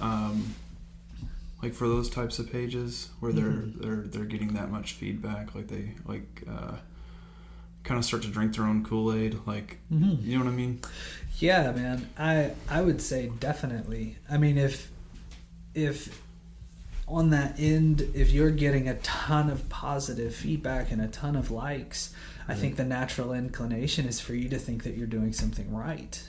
types of pages where they're getting that much feedback, like they kind of start to drink their own Kool-Aid, like you know what I mean? Yeah, man. I would say definitely. I mean, if on that end, if you're getting a ton of positive feedback and a ton of likes, I think the natural inclination is for you to think that you're doing something right.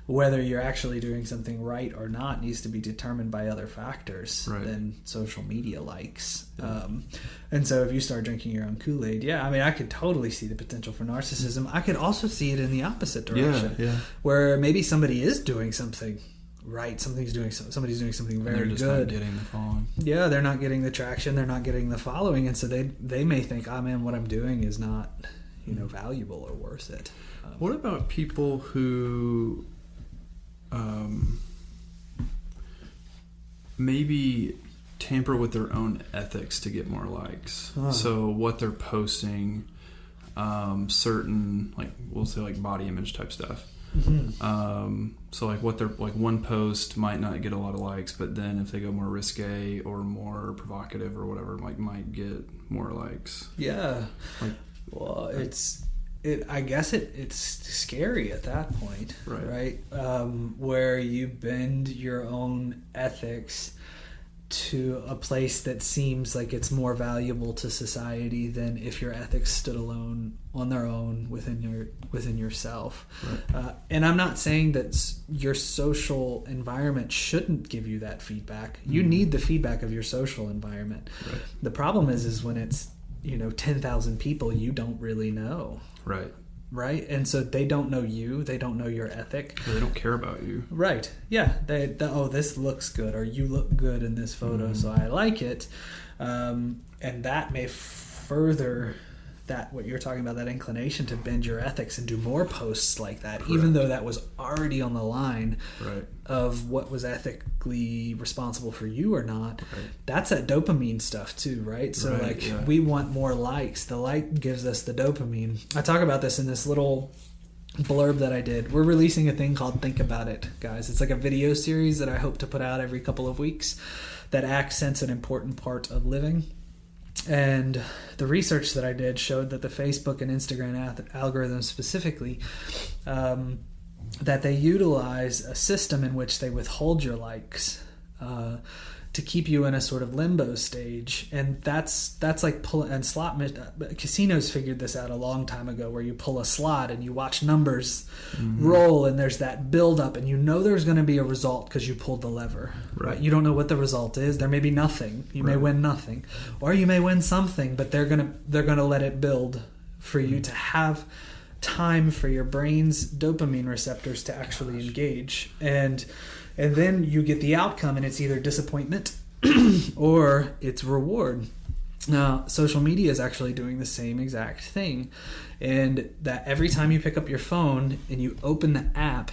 Whether you're actually doing something right or not needs to be determined by other factors than social media likes. And so if you start drinking your own Kool-Aid, I mean, I could totally see the potential for narcissism. I could also see it in the opposite direction, where maybe somebody is doing something right. Somebody's doing something very good. Not getting the following. Yeah, they're not getting the traction. They're not getting the following, and so they may think, "Oh man, what I'm doing is not, valuable or worth it." What about people who maybe tamper with their own ethics to get more likes? So what they're posting, certain, like we'll say like body image type stuff. So like what they're like, one post might not get a lot of likes, but then if they go more risque or more provocative or whatever, like might get more likes. Yeah. Well, I guess it's scary at that point, right? Where you bend your own ethics to a place that seems like it's more valuable to society than if your ethics stood alone on their own within yourself. And I'm not saying that your social environment shouldn't give you that feedback. You need the feedback of your social environment. The problem is when it's 10,000 people you don't really know. Right? And so they don't know you. They don't know your ethic. They don't care about you. Right. Yeah. This looks good, or you look good in this photo, so I like it. And that may further what you're talking about, that inclination to bend your ethics and do more posts like that, even though that was already on the line of what was ethically responsible for you or not. That's that dopamine stuff too, right? So we want more likes. The like gives us the dopamine. I talk about this in this little blurb that I did. We're releasing a thing called Think About It, guys. It's like a video series that I hope to put out every couple of weeks that accents an important part of living. And the research that I did showed that the Facebook and Instagram algorithms specifically, that they utilize a system in which they withhold your likes to keep you in a sort of limbo stage. And that's like casinos figured this out a long time ago, where you pull a slot and you watch numbers roll, and there's that build up, and there's going to be a result because you pulled the lever. Right? You don't know what the result is. There may be nothing. You may win nothing, or you may win something, but they're gonna let it build for you to have time for your brain's dopamine receptors to actually engage. And then you get the outcome, and it's either disappointment or it's reward. Now, social media is actually doing the same exact thing. And that every time you pick up your phone and you open the app,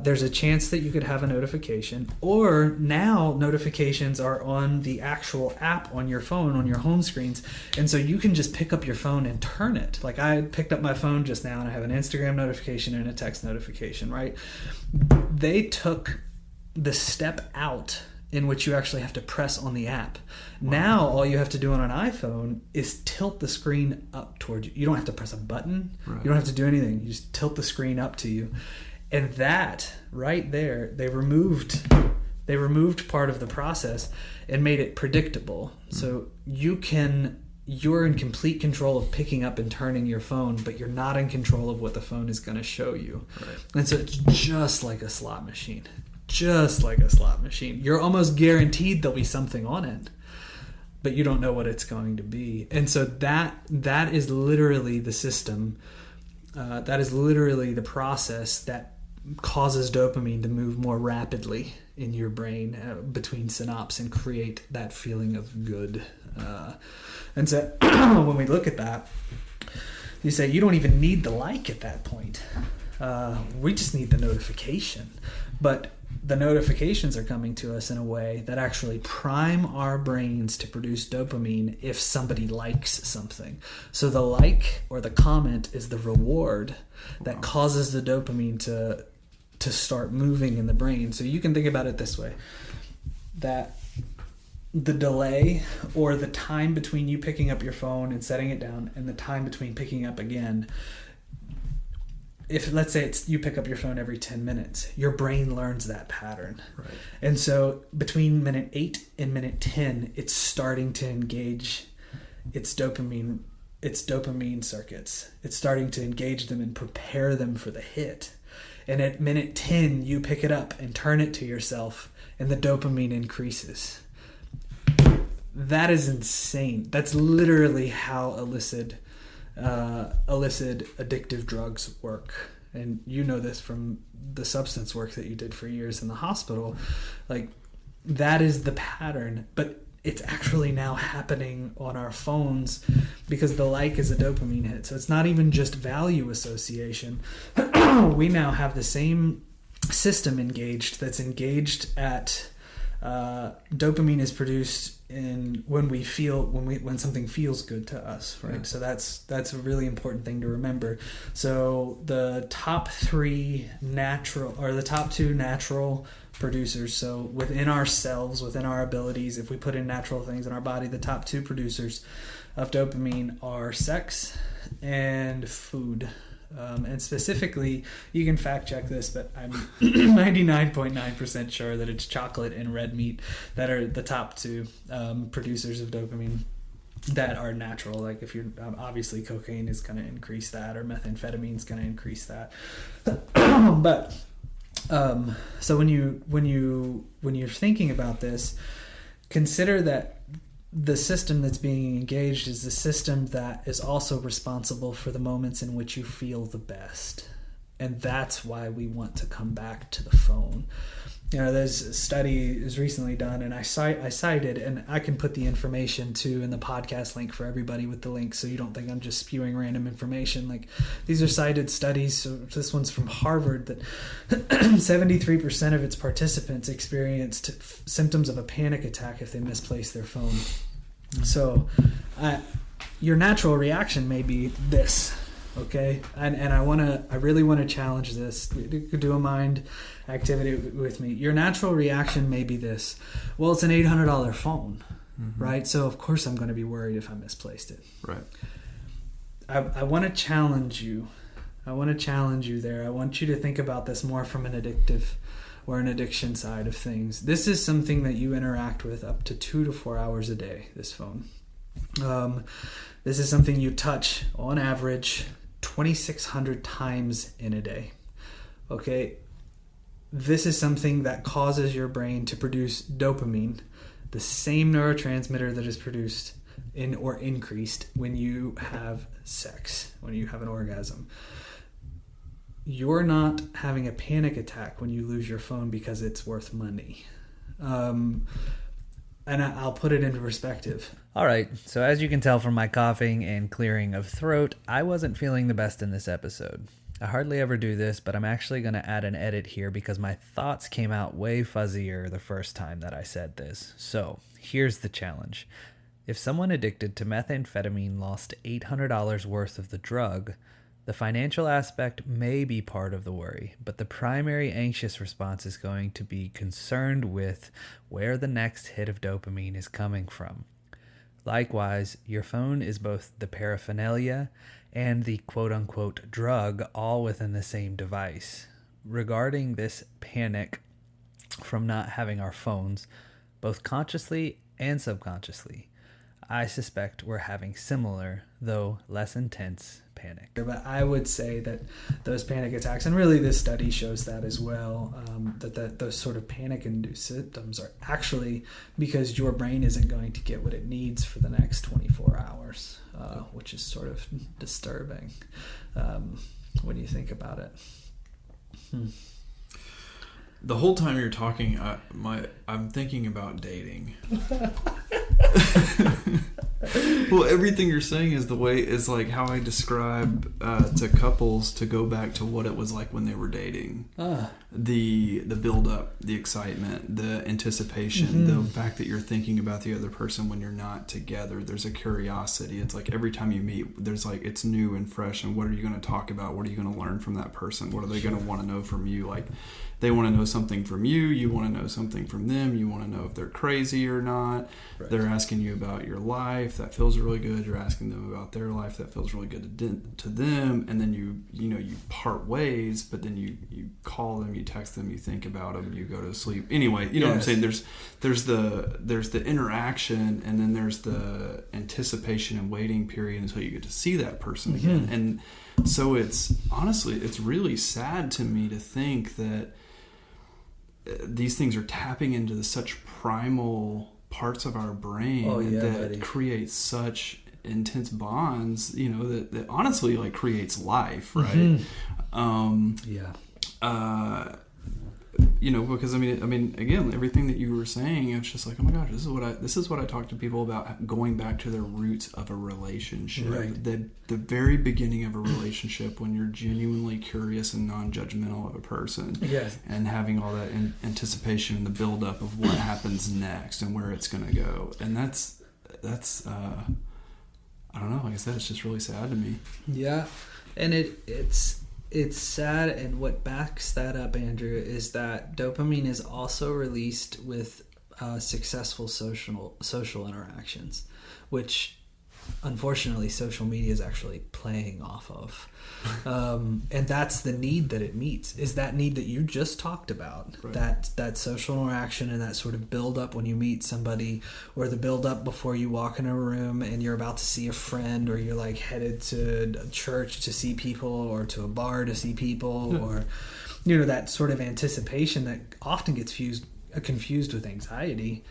there's a chance that you could have a notification. Or now notifications are on the actual app on your phone, on your home screens. And so you can just pick up your phone and turn it. Like I picked up my phone just now and I have an Instagram notification and a text notification, right? They took the step out in which you actually have to press on the app. Wow. Now all you have to do on an iPhone is tilt the screen up towards you. You don't have to press a button. Right. You don't have to do anything. You just tilt the screen up to you. And that right there, they removed part of the process and made it predictable. Mm-hmm. So you're in complete control of picking up and turning your phone, but you're not in control of what the phone is going to show you. Right. And so it's just like a slot machine. Just like a slot machine. You're almost guaranteed there'll be something on it, but you don't know what it's going to be. And so that is literally the system. That is literally the process that causes dopamine to move more rapidly in your brain between synapses and create that feeling of good. And so when we look at that, you say you don't even need the like at that point. We just need the notification. But the notifications are coming to us in a way that actually prime our brains to produce dopamine if somebody likes something. So the like or the comment is the reward that causes the dopamine to start moving in the brain. So you can think about it this way, that the delay or the time between you picking up your phone and setting it down and the time between picking up again, if let's say it's you pick up your phone every 10 minutes, your brain learns that pattern. Right. And so between minute 8 and minute 10, it's starting to engage its dopamine circuits. It's starting to engage them and prepare them for the hit. And at minute 10, you pick it up and turn it to yourself and the dopamine increases. That is insane. That's literally how illicit addictive drugs work. And you know this from the substance work that you did for years in the hospital. Like, that is the pattern, but it's actually now happening on our phones because the like is a dopamine hit. So it's not even just value association. We now have the same system engaged that's engaged at dopamine is produced when something feels good to us, right? Yeah. So that's a really important thing to remember. So the top two natural producers, so within ourselves, within our abilities, if we put in natural things in our body, the top 2 producers of dopamine are sex and food. And specifically, you can fact check this, but I'm 99.9% sure that it's chocolate and red meat that are the top 2 producers of dopamine that are natural. Like if you're obviously cocaine is going to increase that, or methamphetamine is going to increase that. But so when you're thinking about this, consider that the system that's being engaged is the system that is also responsible for the moments in which you feel the best. And that's why we want to come back to the phone. You know, there's a study is recently done, and I cited, and I can put the information too in the podcast link for everybody with the link, so you don't think I'm just spewing random information. Like, these are cited studies. So this one's from Harvard, that 73% of its participants experienced symptoms of a panic attack if they misplaced their phone. So your natural reaction may be this. Okay, and I really want to challenge this. Do a mind activity with me. Your natural reaction may be this. Well, it's an $800 phone, right? So of course I'm going to be worried if I misplaced it. Right. I want to challenge you. I want to challenge you there. I want you to think about this more from an addictive or an addiction side of things. This is something that you interact with up to 2 to 4 hours a day, this phone. This is something you touch on average 2,600 times in a day. Okay, this is something that causes your brain to produce dopamine, the same neurotransmitter that is produced or increased when you have sex, when you have an orgasm. You're not having a panic attack when you lose your phone because it's worth money. And I'll put it into perspective. All right, so as you can tell from my coughing and clearing of throat, I wasn't feeling the best in this episode. I hardly ever do this, but I'm actually going to add an edit here because my thoughts came out way fuzzier the first time that I said this. So, here's the challenge. If someone addicted to methamphetamine lost $800 worth of the drug, the financial aspect may be part of the worry, but the primary anxious response is going to be concerned with where the next hit of dopamine is coming from. Likewise, your phone is both the paraphernalia and the quote-unquote drug all within the same device. Regarding this panic from not having our phones, both consciously and subconsciously, I suspect we're having similar, though less intense, panic. But I would say that those panic attacks, and really this study shows that as well, that those sort of panic-induced symptoms are actually because your brain isn't going to get what it needs for the next 24 hours, which is sort of disturbing when you think about it. The whole time you're talking, I'm thinking about dating. Well, everything you're saying is like how I describe to couples to go back to what it was like when they were dating. The build up, the excitement, the anticipation, the fact that you're thinking about the other person when you're not together. There's a curiosity. It's like every time you meet, there's like it's new and fresh. And what are you going to talk about? What are you going to learn from that person? What are they going to want to know from you? Like they want to know something from you. You want to know something from them. You want to know if they're crazy or not. Right. They're asking you about your life. That feels really good. You're asking them about their life. That feels really good to them. And then you part ways, but then you call them, you text them, you think about them, you go to sleep. Anyway, you know what I'm saying? There's the interaction, and then there's the anticipation and waiting period until you get to see that person again. And so it's really sad to me to think that these things are tapping into such primal parts of our brain that create such intense bonds, that honestly like creates life, right? Because I mean, again, everything that you were saying, it's just like, oh my gosh, this is what I talk to people about, going back to the roots of a relationship, right. The very beginning of a relationship, when you're genuinely curious and non-judgmental of a person, and having all that anticipation and the buildup of what happens next and where it's going to go, and that's I don't know. Like I said, it's just really sad to me. Yeah, and it's sad, and what backs that up, Andrew, is that dopamine is also released with successful social interactions, which unfortunately social media is actually playing off of. And that's the need that it meets, is that need that you just talked about, right. that social interaction and that sort of build up when you meet somebody, or the build up before you walk in a room and you're about to see a friend, or you're like headed to a church to see people, or to a bar to see people, or that sort of anticipation that often gets confused with anxiety.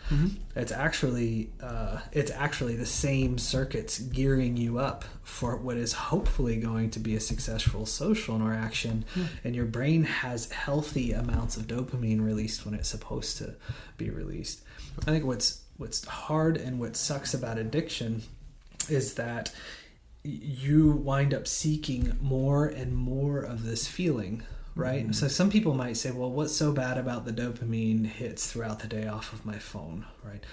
It's actually the same circuits gearing you up for what is hopefully going to be a successful social interaction, and your brain has healthy amounts of dopamine released when it's supposed to be released. I think what's hard and what sucks about addiction is that you wind up seeking more and more of this feeling, right? So some people might say, well, what's so bad about the dopamine hits throughout the day off of my phone, right?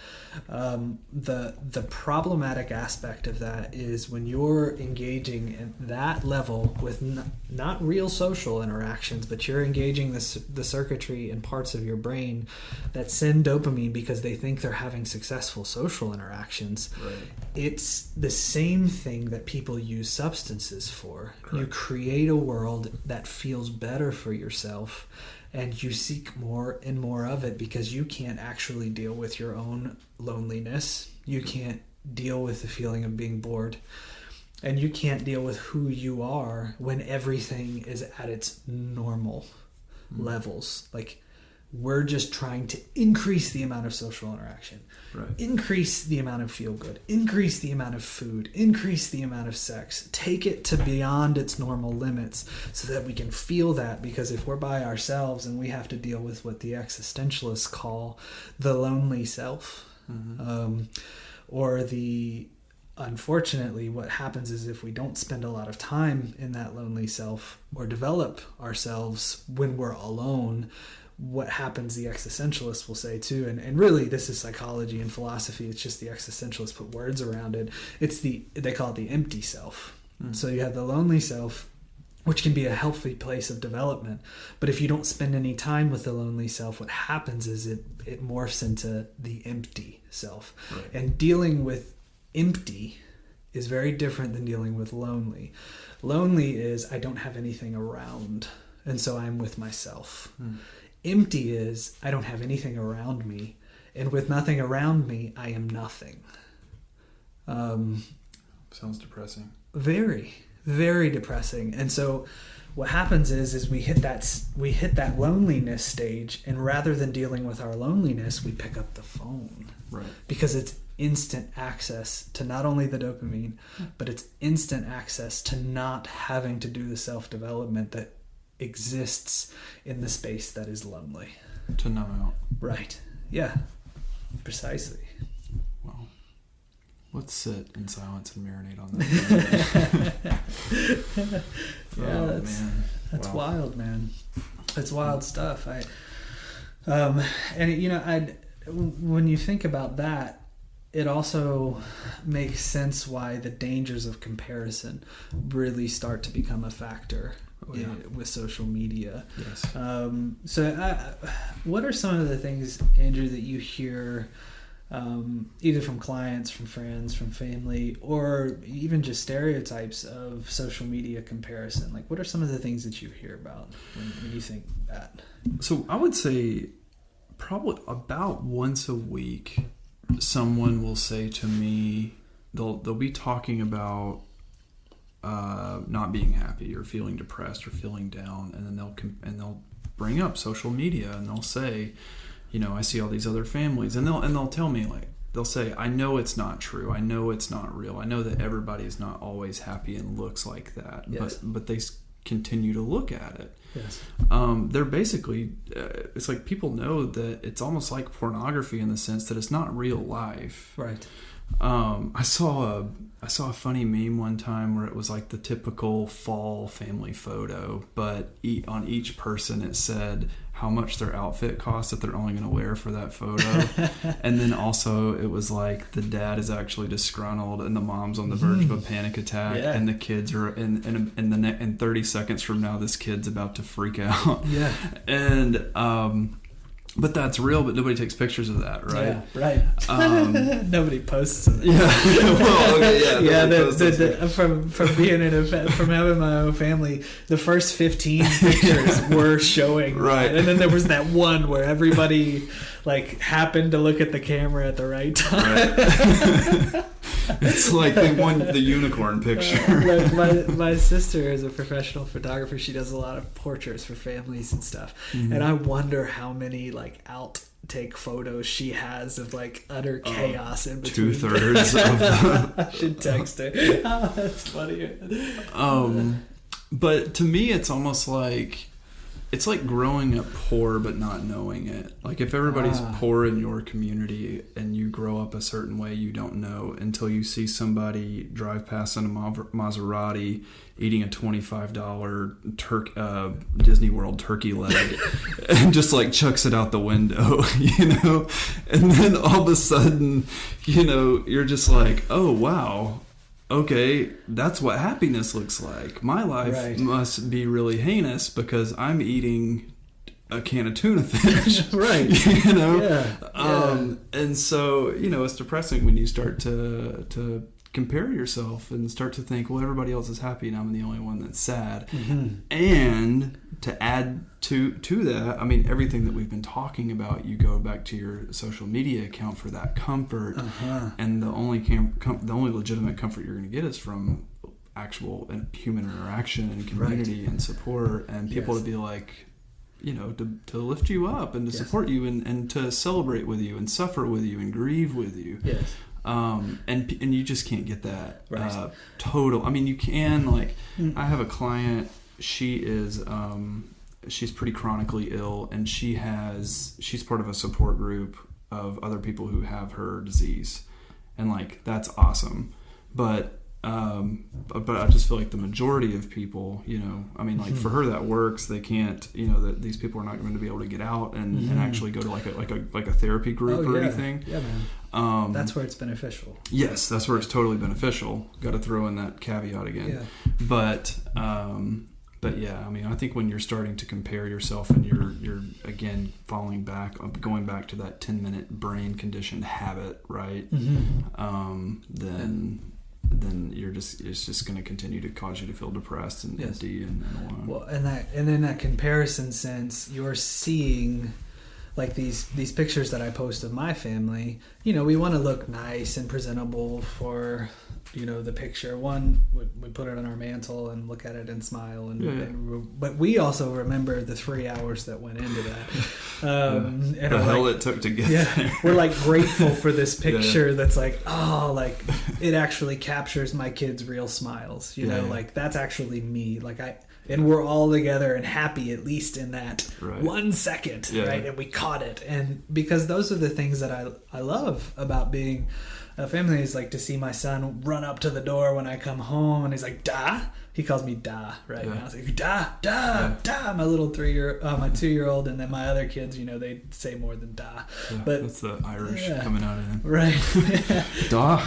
The problematic aspect of that is when you're engaging at that level with not real social interactions, but you're engaging the circuitry and parts of your brain that send dopamine because they think they're having successful social interactions. Right. It's the same thing that people use substances for. Correct. You create a world that feels better for yourself, and you seek more and more of it because you can't actually deal with your own loneliness. You can't deal with the feeling of being bored, and you can't deal with who you are when everything is at its normal levels. Like, we're just trying to increase the amount of social interaction, right. Increase the amount of feel good, increase the amount of food, increase the amount of sex, take it to beyond its normal limits so that we can feel that, because if we're by ourselves and we have to deal with what the existentialists call the lonely self, or the unfortunately, what happens is if we don't spend a lot of time in that lonely self or develop ourselves when we're alone, what happens, the existentialists will say too, and really this is psychology and philosophy, it's just the existentialists put words around it. They call it the empty self. So you have the lonely self, which can be a healthy place of development. But if you don't spend any time with the lonely self, what happens is it morphs into the empty self. Right. And dealing with empty is very different than dealing with lonely. Lonely is I don't have anything around, and so I'm with myself. Empty is I don't have anything around me, and with nothing around me, I am nothing. Sounds depressing. Very, very depressing. And so what happens is we hit that loneliness stage, and rather than dealing with our loneliness, we pick up the phone. Right. Because it's instant access to not only the dopamine, but it's instant access to not having to do the self-development that exists in the space that is lonely. To numb out. Right. Yeah. Precisely. Well, let's sit in silence and marinate on that. Yeah, that's wow. wild, man. It's wild stuff. And when you think about that, it also makes sense why the dangers of comparison really start to become a factor with social media. Yes. What are some of the things, Andrew, that you hear either from clients, from friends, from family, or even just stereotypes of social media comparison? Like, what are some of the things that you hear about when you think that? So I would say probably about once a week, someone will say to me, they'll be talking about not being happy or feeling depressed or feeling down, and then they'll bring up social media and they'll say, I see all these other families, and they'll tell me, like, they'll say, I know it's not true, I know it's not real, I know that everybody is not always happy and looks like that. Yes. But they continue to look at it. Yes. They're basically, it's like people know that it's almost like pornography in the sense that it's not real life. Right. I saw a funny meme one time where it was like the typical fall family photo, but on each person it said how much their outfit costs that they're only going to wear for that photo. And then also it was like the dad is actually disgruntled and the mom's on the verge of a panic attack, and the kids are in 30 seconds from now this kid's about to freak out. Yeah. And but that's real, but nobody takes pictures of that, right? Yeah, right. Nobody posts it. Yeah. Well, okay, yeah. From being in from having my own family, the first 15 pictures were showing right, and then there was that one where everybody like happened to look at the camera at the right time. Right. It's like the unicorn picture. My sister is a professional photographer. She does a lot of portraits for families and stuff. Mm-hmm. And I wonder how many like outtake photos she has of like utter chaos in between. 2/3 of them. I should text her. Oh, that's funny. But to me, it's almost like it's like growing up poor but not knowing it. Like if everybody's poor in your community and you grow up a certain way, you don't know until you see somebody drive past in a Maserati eating a $25 Disney World turkey leg and just like chucks it out the window, and then all of a sudden, you're just like, oh wow, okay, that's what happiness looks like. My life must be really heinous because I'm eating a can of tuna fish. Right. And so, it's depressing when you start to compare yourself and start to think, well, everybody else is happy and I'm the only one that's sad. Mm-hmm. And to add to that, I mean, everything that we've been talking about, you go back to your social media account for that comfort. Uh-huh. And the only legitimate comfort you're going to get is from actual human interaction and community and support and people to be like, to lift you up and to support you and to celebrate with you and suffer with you and grieve with you. Yes. And you just can't get that total. I mean, you can, like, I have a client, she is she's pretty chronically ill, and she's part of a support group of other people who have her disease, and like that's awesome. But I just feel like the majority of people, you know, I mean, like for her that works. They can't, you know, that these people are not going to be able to get out and actually go to like a therapy group or anything. Yeah, man. That's where it's beneficial. Yes, that's where it's totally beneficial. Got to throw in that caveat again. Yeah. But yeah, I mean, I think when you're starting to compare yourself and you're again going back to that 10-minute brain conditioned habit, right? Then it's just going to continue to cause you to feel depressed and empty and alone. Well, and in that comparison sense, you're seeing like these pictures that I post of my family. You know, we want to look nice and presentable for, you know, the picture. One, we put it on our mantle and look at it and smile, but we also remember the 3 hours that went into that. And the hell it took to get there. We're like grateful for this picture that's like, oh, like it actually captures my kids' real smiles. You know, like that's actually me. Like and we're all together and happy, at least in that 1 second, right? And we caught it. And because those are the things that I love about being a family, is like to see my son run up to the door when I come home and he's like, Da? He calls me Da, right? And I was like, Da, my little 2-year-old, and then my other kids, you know, they say more than Da. Yeah, but that's the Irish coming out of him. Right. Da.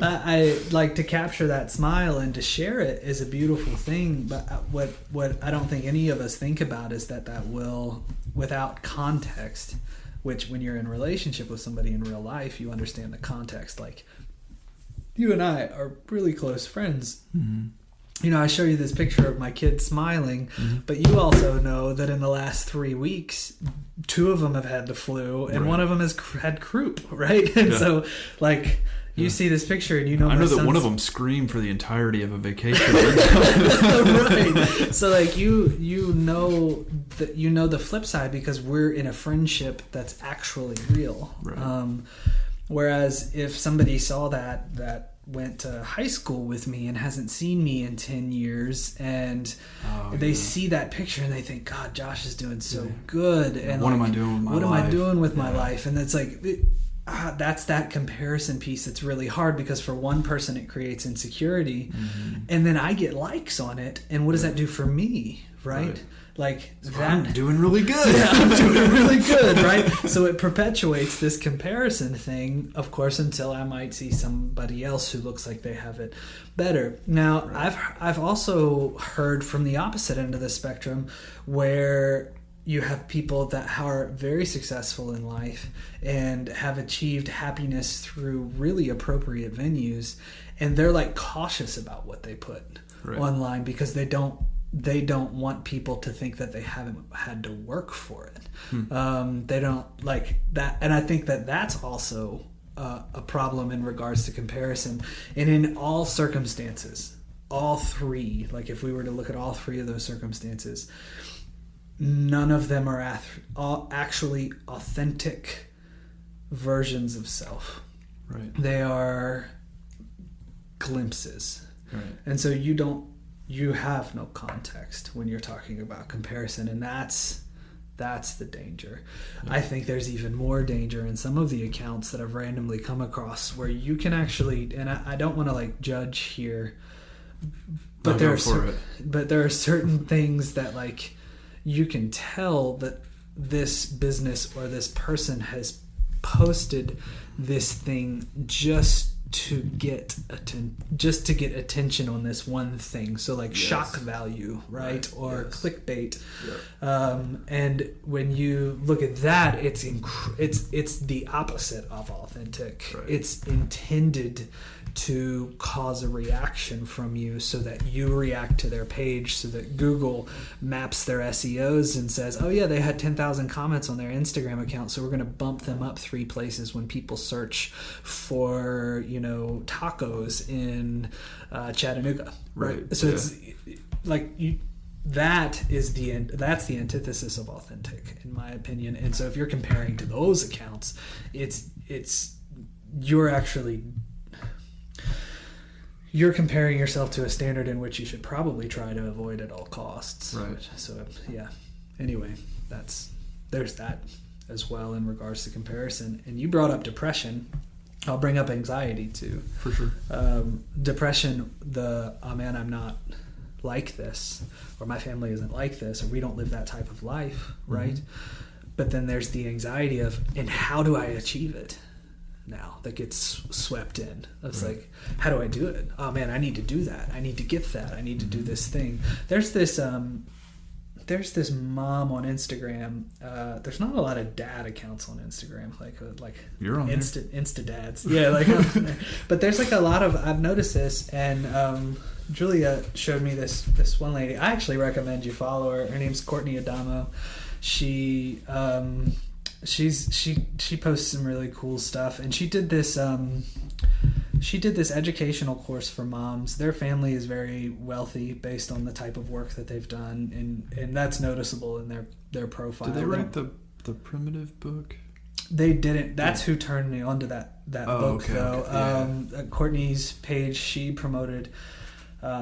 I like to capture that smile and to share it is a beautiful thing. But what I don't think any of us think about is that will, without context, which when you're in a relationship with somebody in real life, you understand the context. Like you and I are really close friends. You know, I show you this picture of my kids smiling, but you also know that in the last 3 weeks, 2 of them have had the flu and one of them has had croup, right? And so, like, you see this picture and you know... I know that one of them screamed for the entirety of a vacation. Right. So, like, you know the flip side because we're in a friendship that's actually real. Right. Whereas if somebody saw that went to high school with me and hasn't seen me in 10 years and they see that picture and they think, God, Josh is doing so good. And what am I doing with my life? What am I doing with my life? And it's like, that's that comparison piece that's really hard because for one person it creates insecurity and then I get likes on it. And what does that do for me? Right? Like I'm doing really good. Yeah, I'm doing really good, right? So it perpetuates this comparison thing, of course, until I might see somebody else who looks like they have it better. Now, I've also heard from the opposite end of the spectrum where you have people that are very successful in life and have achieved happiness through really appropriate venues, and they're like cautious about what they put online because they don't want people to think that they haven't had to work for it. They don't like that. And I think that that's also a problem in regards to comparison. And in all circumstances, all three, like if we were to look at all three of those circumstances, none of them are actually authentic versions of self. Right. They are glimpses. Right. And so you have no context when you're talking about comparison, and that's the danger. Yeah. I think there's even more danger in some of the accounts that I've randomly come across where you can actually, and I don't want to like judge here, but there are certain things that like you can tell that this business or this person has posted this thing just to get attention on this one thing, so like shock value, right? Or clickbait. And when you look at that, it's the opposite of authentic. It's intended to cause a reaction from you so that you react to their page, so that Google maps their SEOs and says, oh yeah, they had 10,000 comments on their Instagram account, so we're going to bump them up 3 places when people search for, you know, tacos in Chattanooga, right? So it's like that's the antithesis of authentic, in my opinion. And so if you're comparing to those accounts, you're comparing yourself to a standard in which you should probably try to avoid at all costs. Right. So, yeah. Anyway, there's that as well in regards to comparison. And you brought up depression. I'll bring up anxiety too. For sure. Depression, oh man, I'm not like this, or my family isn't like this, or we don't live that type of life, right? Mm-hmm. But then there's the anxiety of, and how do I achieve it now, that gets swept in. It's right. Like, how do I do it? Oh man, I need to do that. I need to get that. I need to do this thing. There's this mom on Instagram. There's not a lot of dad accounts on Instagram, like you're on Insta dads. Yeah, like, but there's like a lot of. I've noticed this, and Julia showed me this one lady. I actually recommend you follow her. Her name's Courtney Adamo. She posts some really cool stuff, and she did this educational course for moms. Their family is very wealthy based on the type of work that they've done, and that's noticeable in their profile. Did they write the Primitive book? They didn't. That's who turned me onto that book, okay, though. Okay. Yeah. Courtney's page, she promoted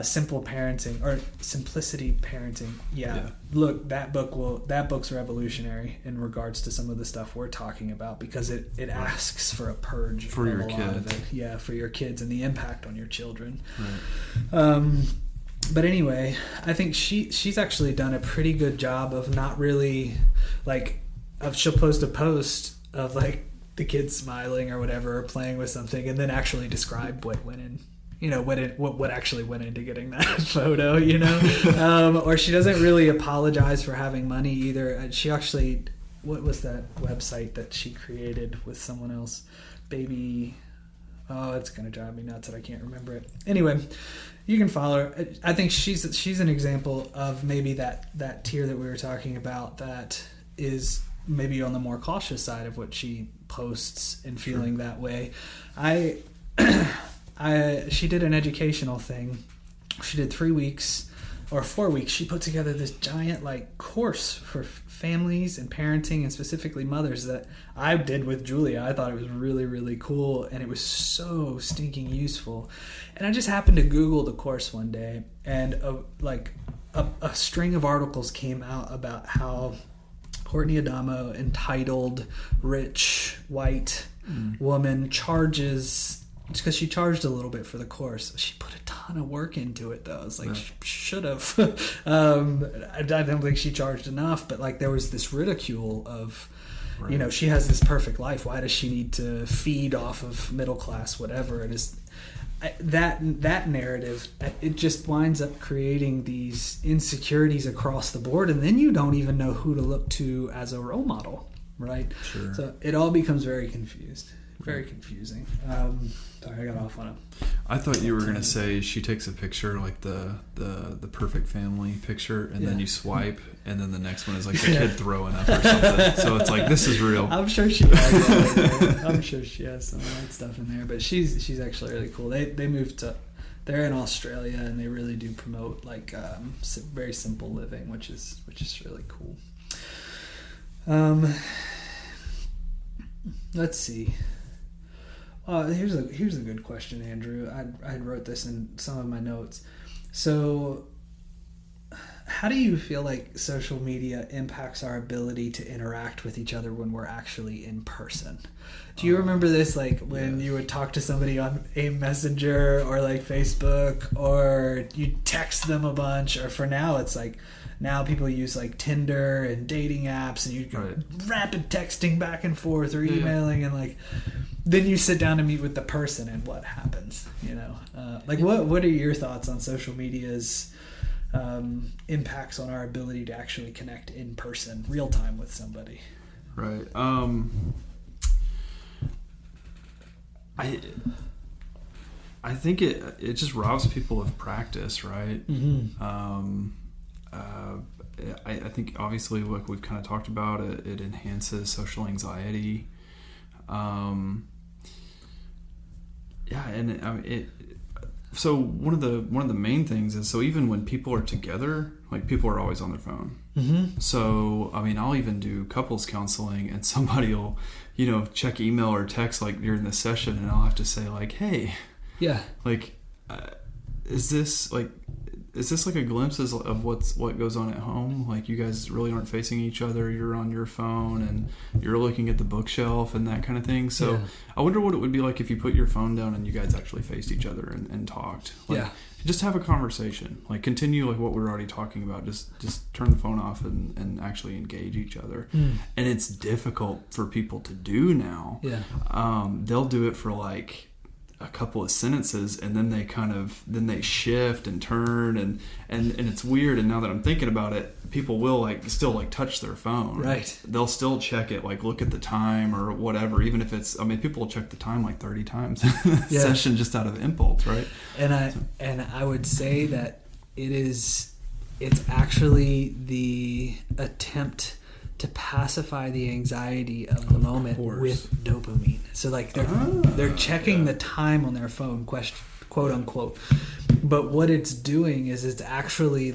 simple parenting or simplicity parenting. Yeah. Look, that book's revolutionary in regards to some of the stuff we're talking about, because it asks for a purge for your kids. Yeah, for your kids and the impact on your children. Right. But anyway, I think she's actually done a pretty good job of not really she'll post a post of like the kids smiling or whatever, or playing with something, and then actually describe what went in. What actually went into getting that photo, or she doesn't really apologize for having money either. She actually, what was that website that she created with someone else? It's going to drive me nuts that I can't remember it. Anyway, you can follow her. I think she's an example of maybe that tier that we were talking about that is maybe on the more cautious side of what she posts and feeling that way. She did an educational thing. She did 3 weeks or 4 weeks. She put together this giant course for families and parenting, and specifically mothers, that I did with Julia. I thought it was really, really cool, and it was so stinking useful. And I just happened to Google the course one day, and a string of articles came out about how Courtney Adamo, entitled, rich, white woman, charges, because she charged a little bit for the course. She put a ton of work into it, though. It's she should have. I don't think she charged enough, but there was this ridicule of, right. She has this perfect life. Why does she need to feed off of middle class whatever? It is that narrative. It just winds up creating these insecurities across the board, and then you don't even know who to look to as a role model, right? Sure. So it all becomes very confusing. Sorry, I got off on it. I thought you were going to say she takes a picture, like the perfect family picture, and then you swipe, and then the next one is the kid throwing up or something. So it's this is real. I'm sure she has I'm sure she has some of that stuff in there, but she's actually really cool. They moved to, they're in Australia, and they really do promote very simple living, which is really cool. Let's see. Here's a good question, Andrew. I wrote this in some of my notes. So, how do you feel like social media impacts our ability to interact with each other when we're actually in person? Do you remember this, when you would talk to somebody on a messenger or Facebook, or you text them a bunch, or for now it's now people use Tinder and dating apps, and you go rapid texting back and forth or emailing, and then you sit down to meet with the person, and what happens? What are your thoughts on social media's impacts on our ability to actually connect in person, real time with somebody? Right. I think it just robs people of practice, right? Mm-hmm. I think obviously, like we've kind of talked about, it enhances social anxiety. So one of the main things is, so even when people are together, people are always on their phone. Mm-hmm. So I'll even do couples counseling, and somebody will, check email or text during the session, and I'll have to say hey, yeah, is this is this like a glimpse of what goes on at home? Like, you guys really aren't facing each other. You're on your phone and you're looking at the bookshelf and that kind of thing. So Yeah. I wonder what it would be like if you put your phone down and you guys actually faced each other and talked. Like, Yeah. just have a conversation. Like, continue like what we're already talking about. Just turn the phone off and actually engage each other. And it's difficult for people to do now. Yeah. They'll do it for like a couple of sentences, and then they shift and turn, and it's weird. And now that I'm thinking about it, people will like still like touch their phone. Right. They'll still check it, like look at the time or whatever, even if it's, I mean, people will check the time like 30 times in a Yeah. session just out of impulse, right? And I would say that it's actually the attempt to pacify the anxiety of the moment course. with dopamine. So like they're checking the time on their phone, quote unquote. But what it's doing is it's actually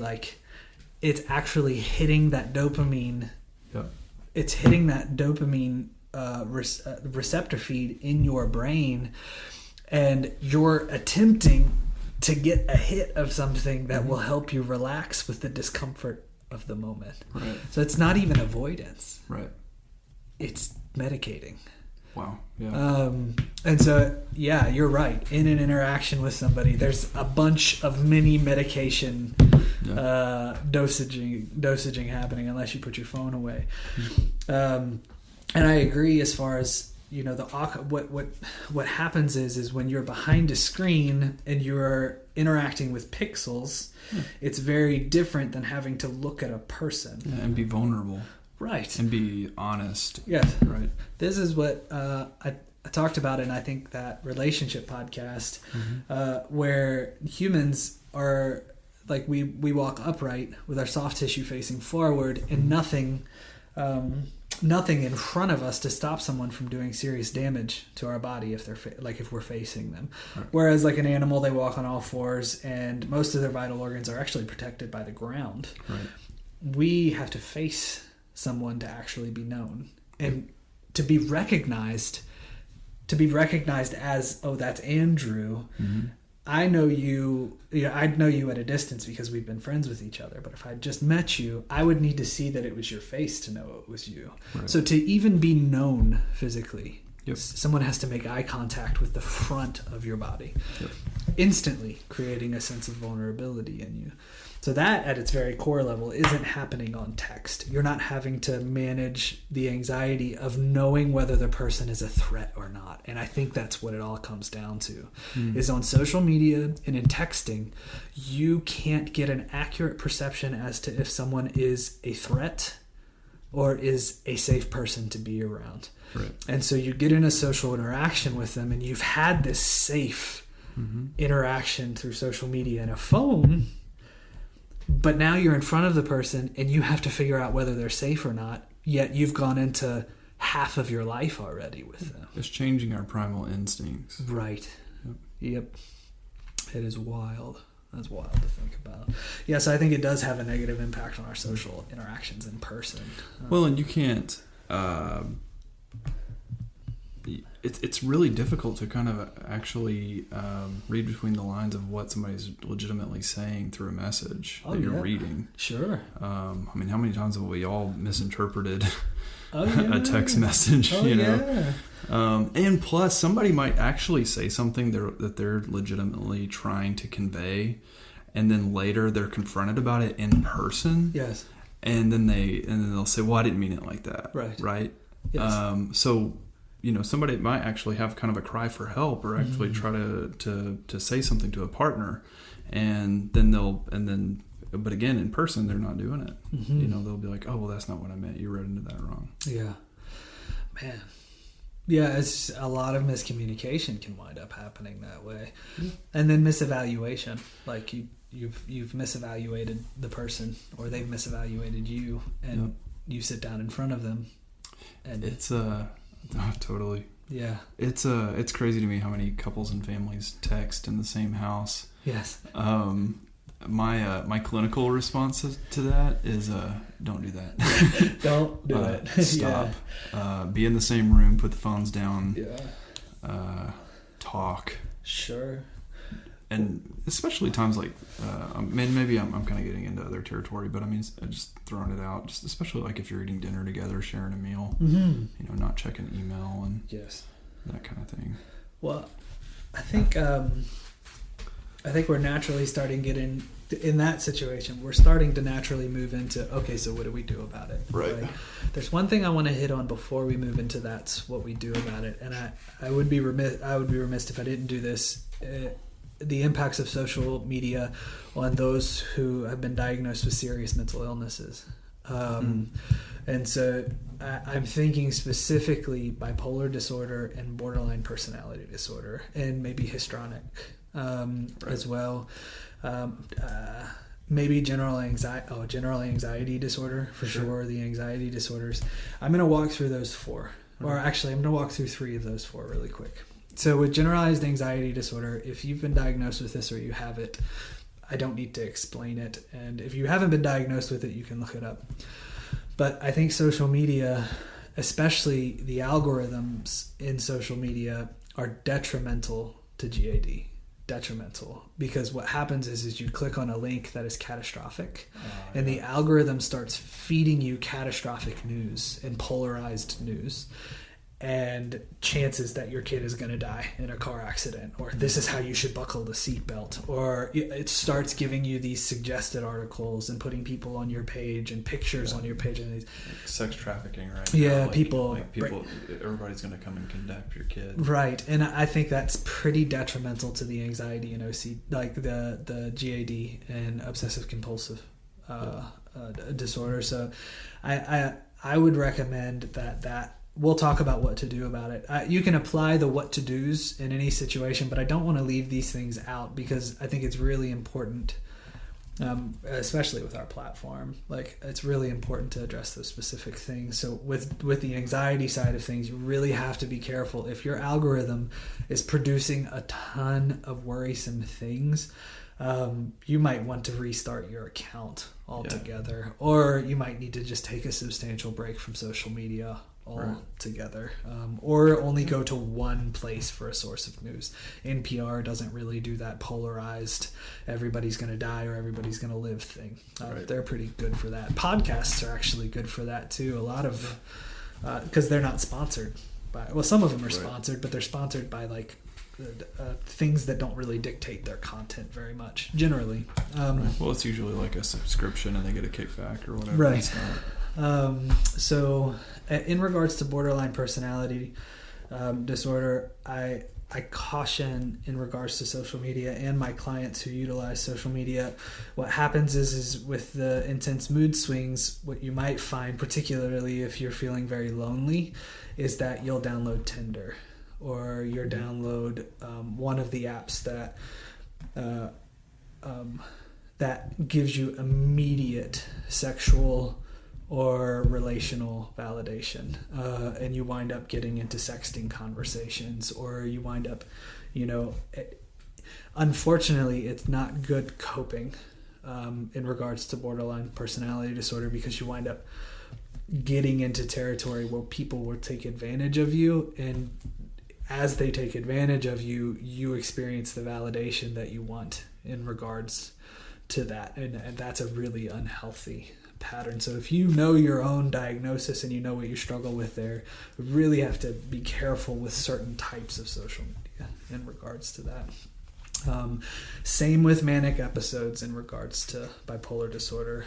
hitting that dopamine. Yep. It's hitting that dopamine receptor feed in your brain, and you're attempting to get a hit of something that will help you relax with the discomfort of the moment. Right. So it's not even avoidance. Right. It's medicating. Wow. Yeah. And so, yeah, you're right. In an interaction with somebody, there's a bunch of mini medication dosaging happening unless you put your phone away. And I agree as far as, you know, what happens is when you're behind a screen and you're interacting with pixels, it's very different than having to look at a person. Yeah, and be vulnerable. Right. And be honest. Yes. Right. This is what I talked about in, I think, that relationship podcast, where humans are like, we walk upright with our soft tissue facing forward, and nothing in front of us to stop someone from doing serious damage to our body if they're if we're facing them. Right. Whereas like an animal, they walk on all fours, and most of their vital organs are actually protected by the ground. Right. We have to face someone to actually be known and to be recognized as, oh, that's Andrew. I know you, I'd know you at a distance because we've been friends with each other. But if I just met you, I would need to see that it was your face to know it was you. Right. So to even be known physically, Yep. someone has to make eye contact with the front of your body, Yep. instantly creating a sense of vulnerability in you. So that at its very core level isn't happening on text. You're not having to manage the anxiety of knowing whether the person is a threat or not. And I think that's what it all comes down to, is on social media and in texting, you can't get an accurate perception as to if someone is a threat or is a safe person to be around. Right. And so you get in a social interaction with them, and you've had this safe interaction through social media and a phone, but now you're in front of the person and you have to figure out whether they're safe or not, yet you've gone into half of your life already with them. It's changing our primal instincts. Right. Yep. Yep. It is wild. That's wild to think about. Yeah, so I think it does have a negative impact on our social interactions in person. Well, and you can't... It's really difficult to kind of actually read between the lines of what somebody's legitimately saying through a message that you're reading. Sure. I mean, how many times have we all misinterpreted yeah. a text message? Oh, you know, and plus somebody might actually say something that they're legitimately trying to convey, and then later they're confronted about it in person. Yes. And then they'll say, "Well, I didn't mean it like that." Right. Right. Yes. So, you know, somebody might actually have kind of a cry for help, or actually try to say something to a partner, but again, in person, they're not doing it. You know, they'll be like, "Oh, well, that's not what I meant. You read into that wrong." Yeah. Man. Yeah, it's a lot of miscommunication can wind up happening that way. And then misevaluation. Like you've misevaluated the person, or they've misevaluated you, and you sit down in front of them, and it's totally. Yeah. It's crazy to me how many couples and families text in the same house. Yes. My clinical response to that is don't do that. Don't do it. Stop. Be in the same room. Put the phones down. Yeah. Talk. Sure. and especially times like, maybe I'm kind of getting into other territory, but I mean, just throwing it out, just especially like if you're eating dinner together, sharing a meal, not checking email and yes, that kind of thing. Well, I think we're naturally starting to get in that situation. We're starting to naturally move into, okay, so what do we do about it? Right. Like, there's one thing I want to hit on before we move into that's what we do about it, and I would be remiss if I didn't do this. The impacts of social media on those who have been diagnosed with serious mental illnesses. And so I'm thinking specifically bipolar disorder and borderline personality disorder, and maybe histrionic as well. Maybe general anxiety disorder for sure. The anxiety disorders. I'm going to walk through those four, or actually I'm going to walk through three of those four really quick. So with generalized anxiety disorder, if you've been diagnosed with this or you have it, I don't need to explain it. And if you haven't been diagnosed with it, you can look it up. But I think social media, especially the algorithms in social media, are detrimental to GAD. Detrimental. Because what happens is you click on a link that is catastrophic, and the algorithm starts feeding you catastrophic news and polarized news. And chances that your kid is going to die in a car accident, or this is how you should buckle the seatbelt, or it starts giving you these suggested articles and putting people on your page and pictures on your page, and these sex trafficking, right? Yeah, now, people, everybody's going to come and kidnap your kid, right? And I think that's pretty detrimental to the anxiety and OC, like the GAD and obsessive compulsive disorder. So, I would recommend that. We'll talk about what to do about it. You can apply the what to do's in any situation, but I don't want to leave these things out because I think it's really important, especially with our platform. Like, it's really important to address those specific things. So with the anxiety side of things, you really have to be careful. If your algorithm is producing a ton of worrisome things, you might want to restart your account altogether, or you might need to just take a substantial break from social media altogether, or only go to one place for a source of news. NPR doesn't really do that polarized everybody's going to die or everybody's going to live thing. They're pretty good for that. Podcasts are actually good for that too. A lot of because they're not sponsored by, well, some of them are sponsored, but they're sponsored by like things that don't really dictate their content very much generally. Well, it's usually like a subscription and they get a kickback or whatever. Right. So in regards to borderline personality disorder, I caution in regards to social media and my clients who utilize social media. What happens is with the intense mood swings, what you might find, particularly if you're feeling very lonely, is that you'll download Tinder, or you'll download one of the apps that gives you immediate sexual or relational validation, and you wind up getting into sexting conversations, or you wind up, unfortunately, it's not good coping in regards to borderline personality disorder, because you wind up getting into territory where people will take advantage of you, and as they take advantage of you, you experience the validation that you want in regards to that, and that's a really unhealthy pattern. So if you know your own diagnosis and you know what you struggle with there, you really have to be careful with certain types of social media in regards to that. Same with manic episodes in regards to bipolar disorder.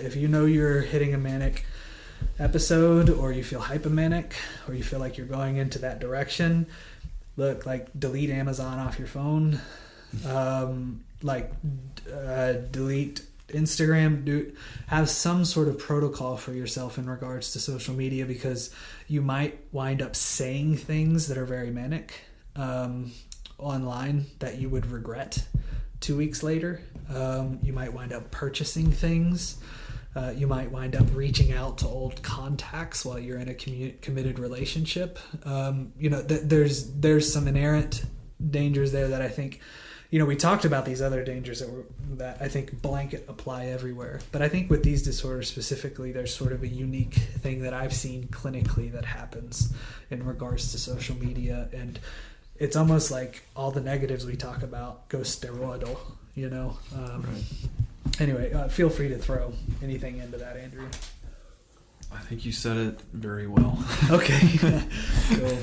If you know you're hitting a manic episode, or you feel hypomanic, or you feel like you're going into that direction, delete Amazon off your phone, delete Instagram. Have some sort of protocol for yourself in regards to social media, because you might wind up saying things that are very manic online that you would regret 2 weeks later. You might wind up purchasing things. You might wind up reaching out to old contacts while you're in a committed relationship. There's some inherent dangers there that I think, we talked about these other dangers that I think blanket apply everywhere. But I think with these disorders specifically, there's sort of a unique thing that I've seen clinically that happens in regards to social media. And it's almost like all the negatives we talk about go steroidal, Right. Anyway, feel free to throw anything into that, Andrew. I think you said it very well. Okay. Cool.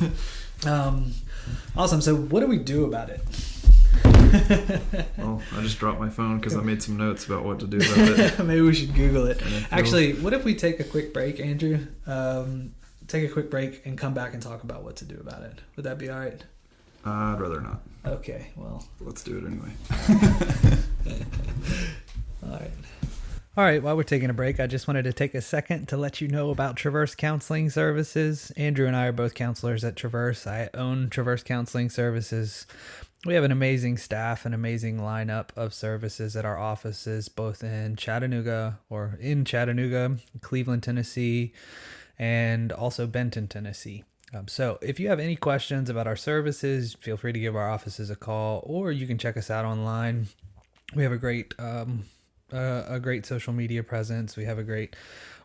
Awesome. So what do we do about it? Well, I just dropped my phone because I made some notes about what to do about it. Maybe we should Google it. Actually, what if we take a quick break, Andrew? Take a quick break and come back and talk about what to do about it. Would that be all right? I'd rather not. Okay, well. Let's do it anyway. All right. All right, while we're taking a break, I just wanted to take a second to let you know about Traverse Counseling Services. Andrew and I are both counselors at Traverse. I own Traverse Counseling Services. We have an amazing staff, an amazing lineup of services at our offices, both in Chattanooga, Cleveland, Tennessee, and also Benton, Tennessee. So if you have any questions about our services, feel free to give our offices a call, or you can check us out online. We have a great social media presence. We have a great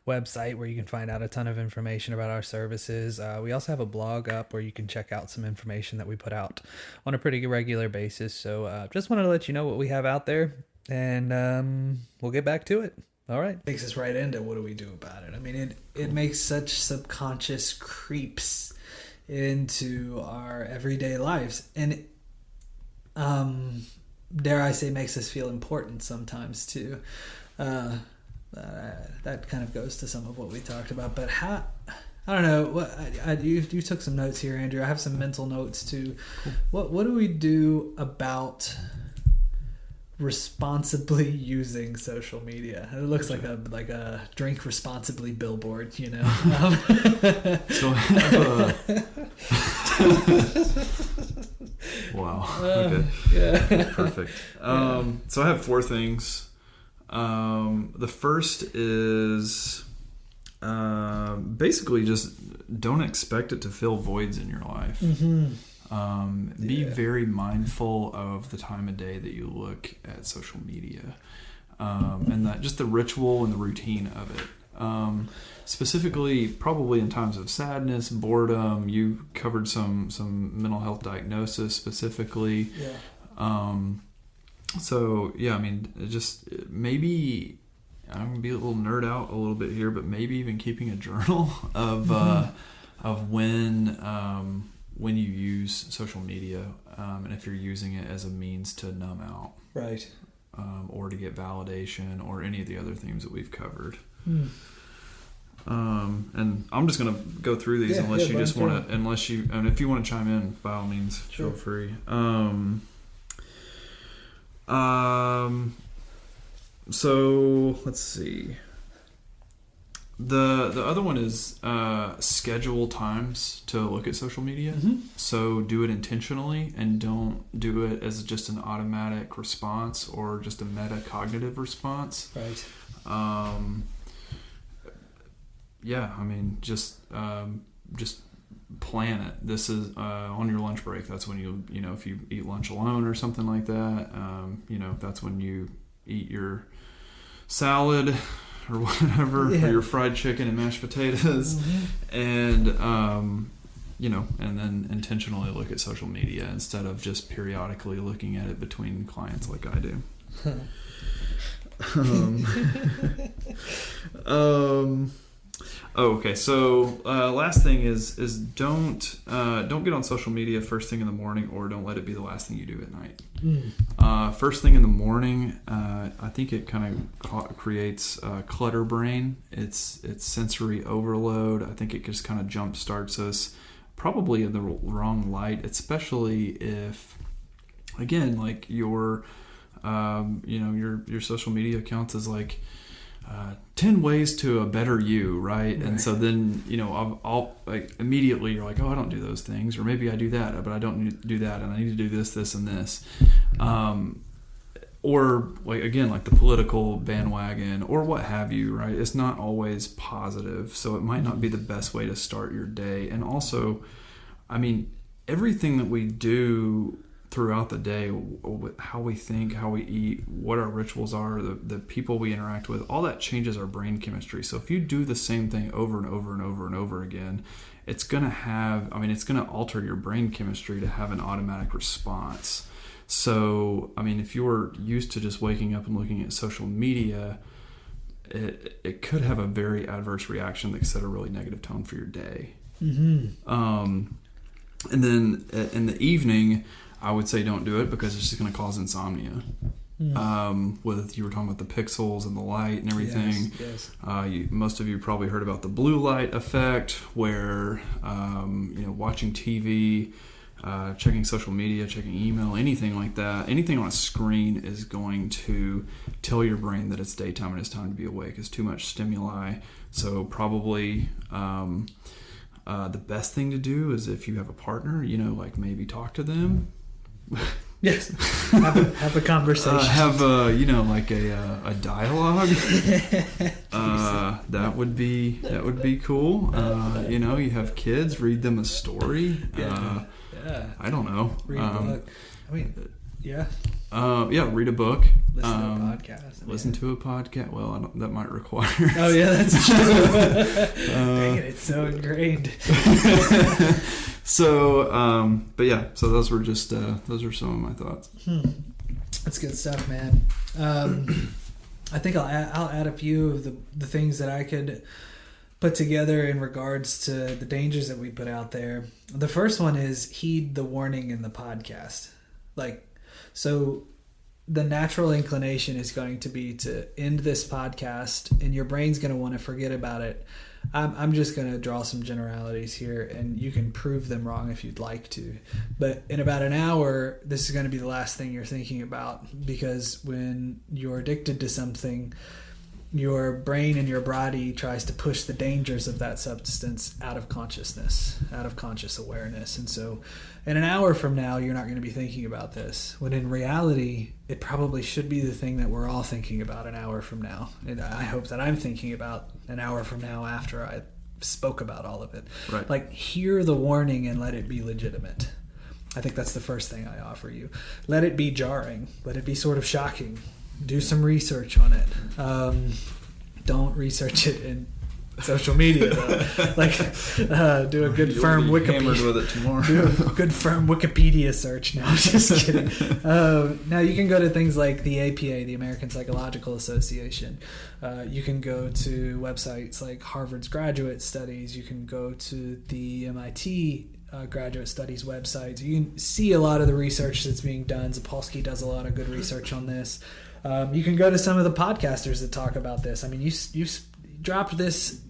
website where you can find out a ton of information about our services. We also have a blog up where you can check out some information that we put out on a pretty regular basis. So just wanted to let you know what we have out there, and we'll get back to it. All right. Takes us right into what do we do about it. I mean, it makes such subconscious creeps into our everyday lives, and dare I say, makes us feel important sometimes too. That kind of goes to some of what we talked about. But I don't know. You took some notes here, Andrew. I have some mental notes too. Cool. What do we do about responsibly using social media? It looks like a drink responsibly billboard, So wow. Okay. Yeah. Perfect. So I have 4 things. The first is basically just don't expect it to fill voids in your life. Mm-hmm. Be very mindful of the time of day that you look at social media, and that just the ritual and the routine of it. Specifically, probably in times of sadness, boredom. You covered some mental health diagnosis specifically. Yeah. So yeah, I mean, just maybe I'm gonna be a little nerd out a little bit here, but maybe even keeping a journal of when you use social media, and if you're using it as a means to numb out, right, or to get validation, or any of the other themes that we've covered. And I'm just gonna go through these unless you just want to, and if you want to chime in, by all means, sure. Feel free. So let's see. The other one is schedule times to look at social media. Mm-hmm. So do it intentionally, and don't do it as just an automatic response or just a metacognitive response. Right. Yeah, I mean, just plan it. This is on your lunch break. That's when you if you eat lunch alone or something like that, that's when you eat your salad or whatever, or your fried chicken and mashed potatoes, and and then intentionally look at social media instead of just periodically looking at it between clients like I do. Okay, so last thing is don't get on social media first thing in the morning, or don't let it be the last thing you do at night. First thing in the morning, I think it kind of creates clutter brain. It's sensory overload. I think it just kind of jump starts us probably in the wrong light, especially if, again, like your social media accounts is like 10 ways to a better you, right? And so then I'll like immediately you're like, oh, I don't do those things, or maybe I do that, but I don't need to do that, and I need to do this and this, or like, again, like the political bandwagon or what have you, right? It's not always positive, so it might not be the best way to start your day. And also, I mean, everything that we do throughout the day, how we think, how we eat, what our rituals are, the people we interact with, all that changes our brain chemistry. So if you do the same thing over and over and over and over again, it's going to alter your brain chemistry to have an automatic response. So, I mean, if you're used to just waking up and looking at social media, it could have a very adverse reaction that could set a really negative tone for your day. Mm-hmm. And then in the evening, I would say don't do it because it's just going to cause insomnia. With you were talking about the pixels and the light and everything. Yes. Most of you probably heard about the blue light effect, where watching TV, checking social media, checking email, anything like that, anything on a screen is going to tell your brain that it's daytime and it's time to be awake. It's too much stimuli. So probably the best thing to do is if you have a partner, like maybe talk to them. Yes, have a conversation. Have a dialogue. That would be cool. You have kids, read them a story. Yeah. I don't know. Read a book. I mean, yeah. Read a book. Listen to a podcast. Listen to a podcast. Well, that might require. Oh yeah, that's true. Dang it, it's so ingrained. So, but yeah, so those were just those are some of my thoughts. That's good stuff, man. I think I'll add a few of the things that I could put together in regards to the dangers that we put out there. The first one is heed the warning in the podcast. So the natural inclination is going to be to end this podcast and your brain's going to want to forget about it. I'm just going to draw some generalities here, and you can prove them wrong if you'd like to. But in about an hour, this is going to be the last thing you're thinking about, because when you're addicted to something, your brain and your body tries to push the dangers of that substance out of consciousness, out of conscious awareness. And so in an hour from now, you're not going to be thinking about this, when in reality, it probably should be the thing that we're all thinking about an hour from now. And I hope that I'm thinking about an hour from now after I spoke about all of it. Right. Hear the warning and let it be legitimate. I think that's the first thing I offer you. Let it be jarring. Let it be sort of shocking. Do some research on it. Don't research it in social media, though. Do a good firm Wikipedia. With it tomorrow. Do a good firm Wikipedia search. No, I'm just kidding. Now you can go to things like the APA, the American Psychological Association. You can go to websites like Harvard's Graduate Studies. You can go to the MIT Graduate Studies websites. You can see a lot of the research that's being done. Zapolsky does a lot of good research on this. You can go to some of the podcasters that talk about this. I mean, you dropped this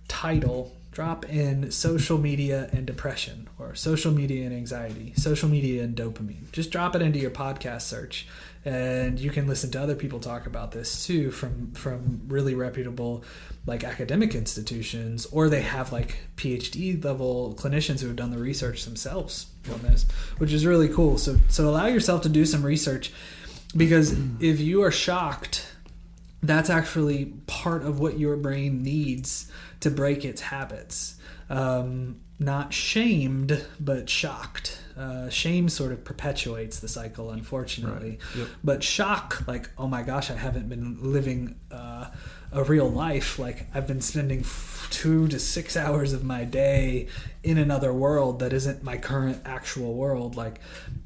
title, drop in social media and depression, or social media and anxiety, social media and dopamine. Just drop it into your podcast search, and you can listen to other people talk about this too, from really reputable academic institutions, or they have PhD level clinicians who have done the research themselves on this, which is really cool. So allow yourself to do some research, because if you are shocked, that's actually part of what your brain needs to break its habits. Not shamed, but shocked. Shame sort of perpetuates the cycle, unfortunately. Right. Yep. But shock, oh my gosh, I haven't been living a real life. I've been spending 2 to 6 hours of my day in another world that isn't my current actual world.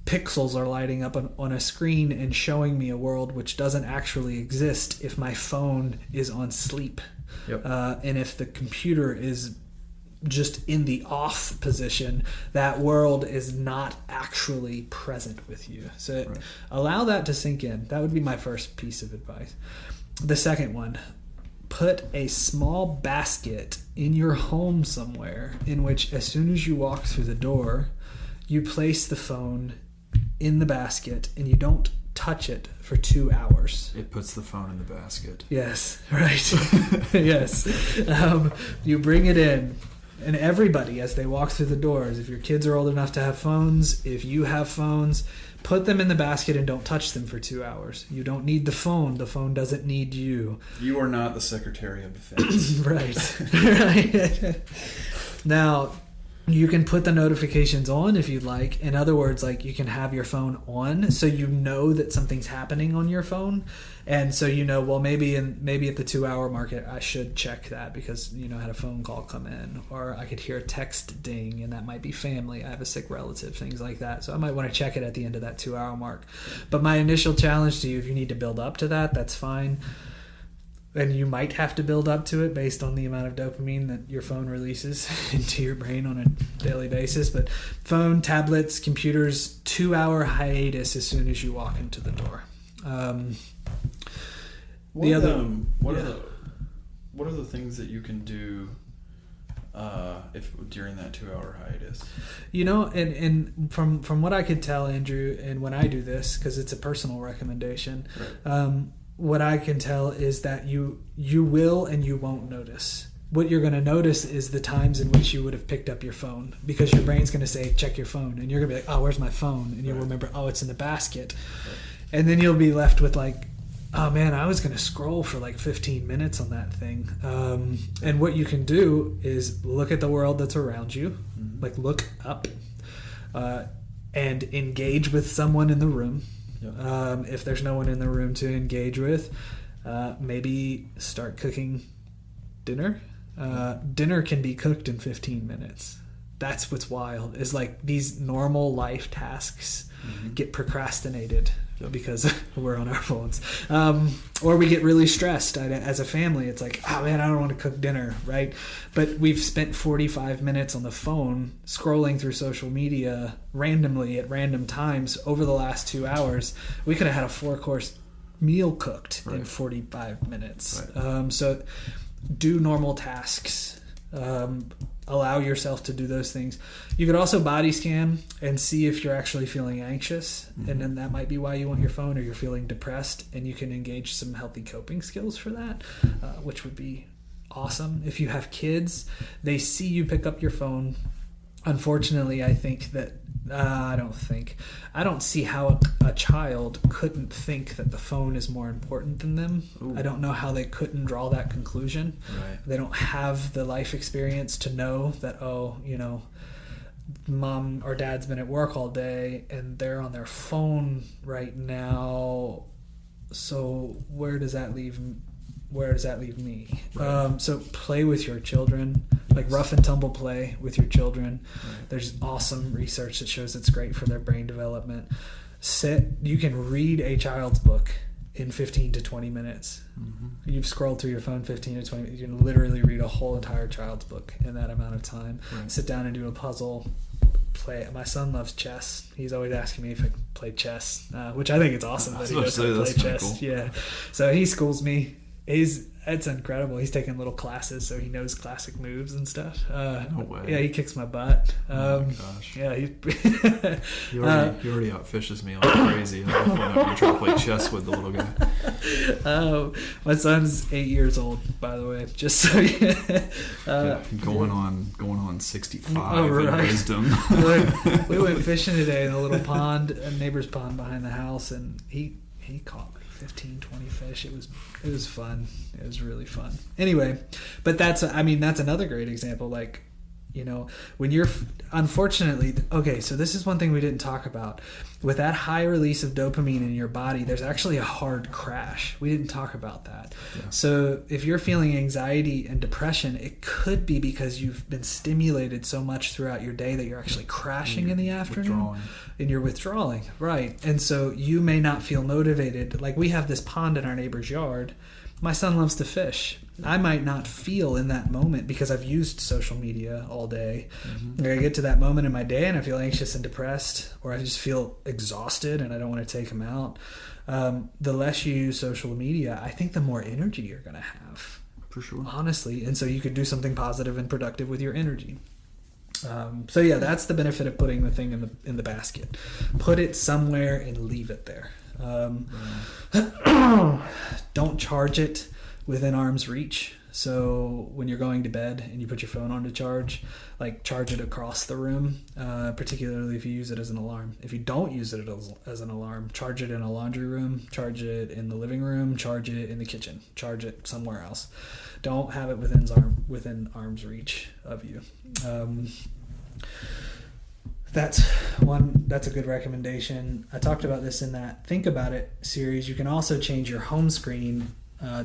Pixels are lighting up on a screen and showing me a world which doesn't actually exist if my phone is on sleep. Yep. And if the computer is just in the off position, that world is not actually present with you. So right. Allow that to sink in. That would be my first piece of advice. The second one, put a small basket in your home somewhere in which, as soon as you walk through the door, you place the phone in the basket and you don't touch it for 2 hours. It puts the phone in the basket. Yes, right. Yes. You bring it in, and everybody, as they walk through the doors, if your kids are old enough to have phones, if you have phones, put them in the basket and don't touch them for 2 hours. You don't need the phone. The phone doesn't need you. You are not the Secretary of Defense. Right. Right. Now, You can put the notifications on if you'd like. In other words, like you can have your phone on so you know that something's happening on your phone. And so you know, well, maybe at the 2-hour mark, I should check that because, I had a phone call come in, or I could hear a text ding, and that might be family. I have a sick relative, things like that. So I might want to check it at the end of that 2-hour mark. But my initial challenge to you, if you need to build up to that, that's fine. And you might have to build up to it based on the amount of dopamine that your phone releases into your brain on a daily basis. But phone, tablets, computers, 2-hour hiatus as soon as you walk into the door. What are the things that you can do if during that 2-hour hiatus? And from what I could tell, Andrew, and when I do this, because it's a personal recommendation, right. What I can tell is that you will and you won't notice. What you're going to notice is the times in which you would have picked up your phone, because your brain's going to say, check your phone. And you're going to be like, oh, where's my phone? And you'll remember, oh, it's in the basket. Right. And then you'll be left with like, oh man, I was going to scroll for like 15 minutes on that thing. And what you can do is look at the world that's around you, like look up, and engage with someone in the room. If there's no one in the room to engage with, maybe start cooking dinner. Dinner can be cooked in 15 minutes. That's what's wild, is like these normal life tasks get procrastinated because we're on our phones. Or we get really stressed as a family. It's like, oh man, I don't want to cook dinner, right? But we've spent 45 minutes on the phone scrolling through social media randomly at random times over the last 2 hours. We could have had a 4-course meal cooked in 45 minutes. Right. So do normal tasks. Allow yourself to do those things. You could also body scan and see if you're actually feeling anxious, and then that might be why you want your phone, or you're feeling depressed, and you can engage some healthy coping skills for that, which would be awesome. If you have kids, they see you pick up your phone. Unfortunately, I think that I don't see how a child couldn't think that the phone is more important than them. Ooh. I don't know how they couldn't draw that conclusion. Right. They don't have the life experience to know that, mom or dad's been at work all day and they're on their phone right now. So where does that leave me? Right. So play with your children, like rough and tumble play with your children. Right. There's awesome research that shows it's great for their brain development. You can read a child's book in 15 to 20 minutes. You've scrolled through your phone 15 to 20 minutes. You can literally read a whole entire child's book in that amount of time. Right. Sit down and do a puzzle. Play. My son loves chess. He's always asking me if I can play chess, which I think it's awesome that he knows how to play chess. Cool. Yeah. So he schools me. It's incredible. He's taking little classes, so he knows classic moves and stuff. No way. Yeah, he kicks my butt. Oh my gosh. Yeah, he already outfishes me like crazy. I'm trying to play chess with the little guy. My son's 8 years old, by the way. Just so going on 65 in wisdom. We went fishing today in a little pond, a neighbor's pond behind the house, and he caught 15, 20 fish. It was fun. It was really fun. Anyway, but that's another great example. Like, when you're unfortunately, okay, so this is one thing we didn't talk about. With that high release of dopamine in your body, there's actually a hard crash. We didn't talk about that. Yeah. So if you're feeling anxiety and depression, it could be because you've been stimulated so much throughout your day that you're actually crashing in the afternoon. And you're withdrawing. Right. And so you may not feel motivated. Like, we have this pond in our neighbor's yard. My son loves to fish. I might not feel in that moment because I've used social media all day. I get to that moment in my day and I feel anxious and depressed, or I just feel exhausted and I don't want to take him out. The less you use social media, I think the more energy you're going to have. For sure. Honestly. And so you could do something positive and productive with your energy. So yeah, that's the benefit of putting the thing in the basket. Put it somewhere and leave it there. Don't charge it within arm's reach. So when you're going to bed and you put your phone on to charge, like charge it across the room, particularly if you use it as an alarm. If you don't use it as an alarm, charge it in a laundry room, charge it in the living room, charge it in the kitchen, charge it somewhere else. Don't have it within arm's reach of you. That's a good recommendation. I talked about this in that Think About It series. You can also change your home screen